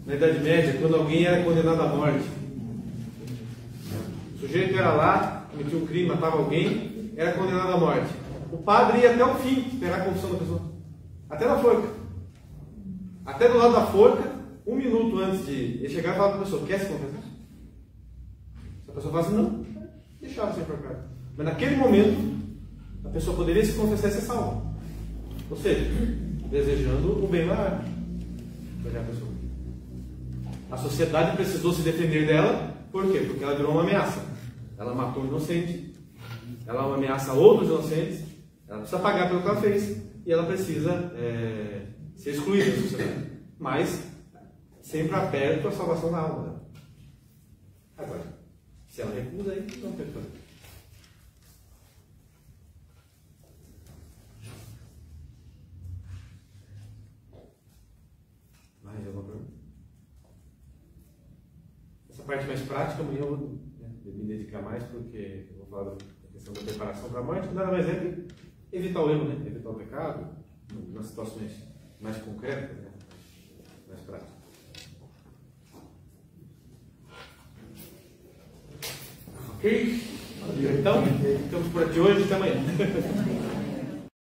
na Idade Média, quando alguém era condenado à morte? O sujeito era lá, cometia um crime, matava alguém, era condenado à morte. O padre ia até o fim esperar a confissão da pessoa. Até na forca. Até do lado da forca, 1 minuto antes de ele chegar e falar para a pessoa, quer se confessar? Se a pessoa fala assim, não, deixava ser enforcado. Mas naquele momento, a pessoa poderia se confessar e ser salva. Ou seja, desejando o bem maior para aquela pessoa. A sociedade precisou se defender dela, por quê? Porque ela virou uma ameaça. Ela matou um inocente, ela é uma ameaça a outros inocentes, ela precisa pagar pelo que ela fez e ela precisa ser excluída da sociedade. Mas sempre aberto à salvação da alma dela. Agora, se ela recusa, aí não tem problema. Mais alguma pergunta? Essa parte mais prática, amanhã eu vou me dedicar mais, porque eu vou falar da questão da preparação para a morte, que nada mais é que evitar o erro, né? Evitar o pecado, nas situações mais concretas, né? Mais práticas. Ok? Então, ficamos por aqui hoje, até amanhã.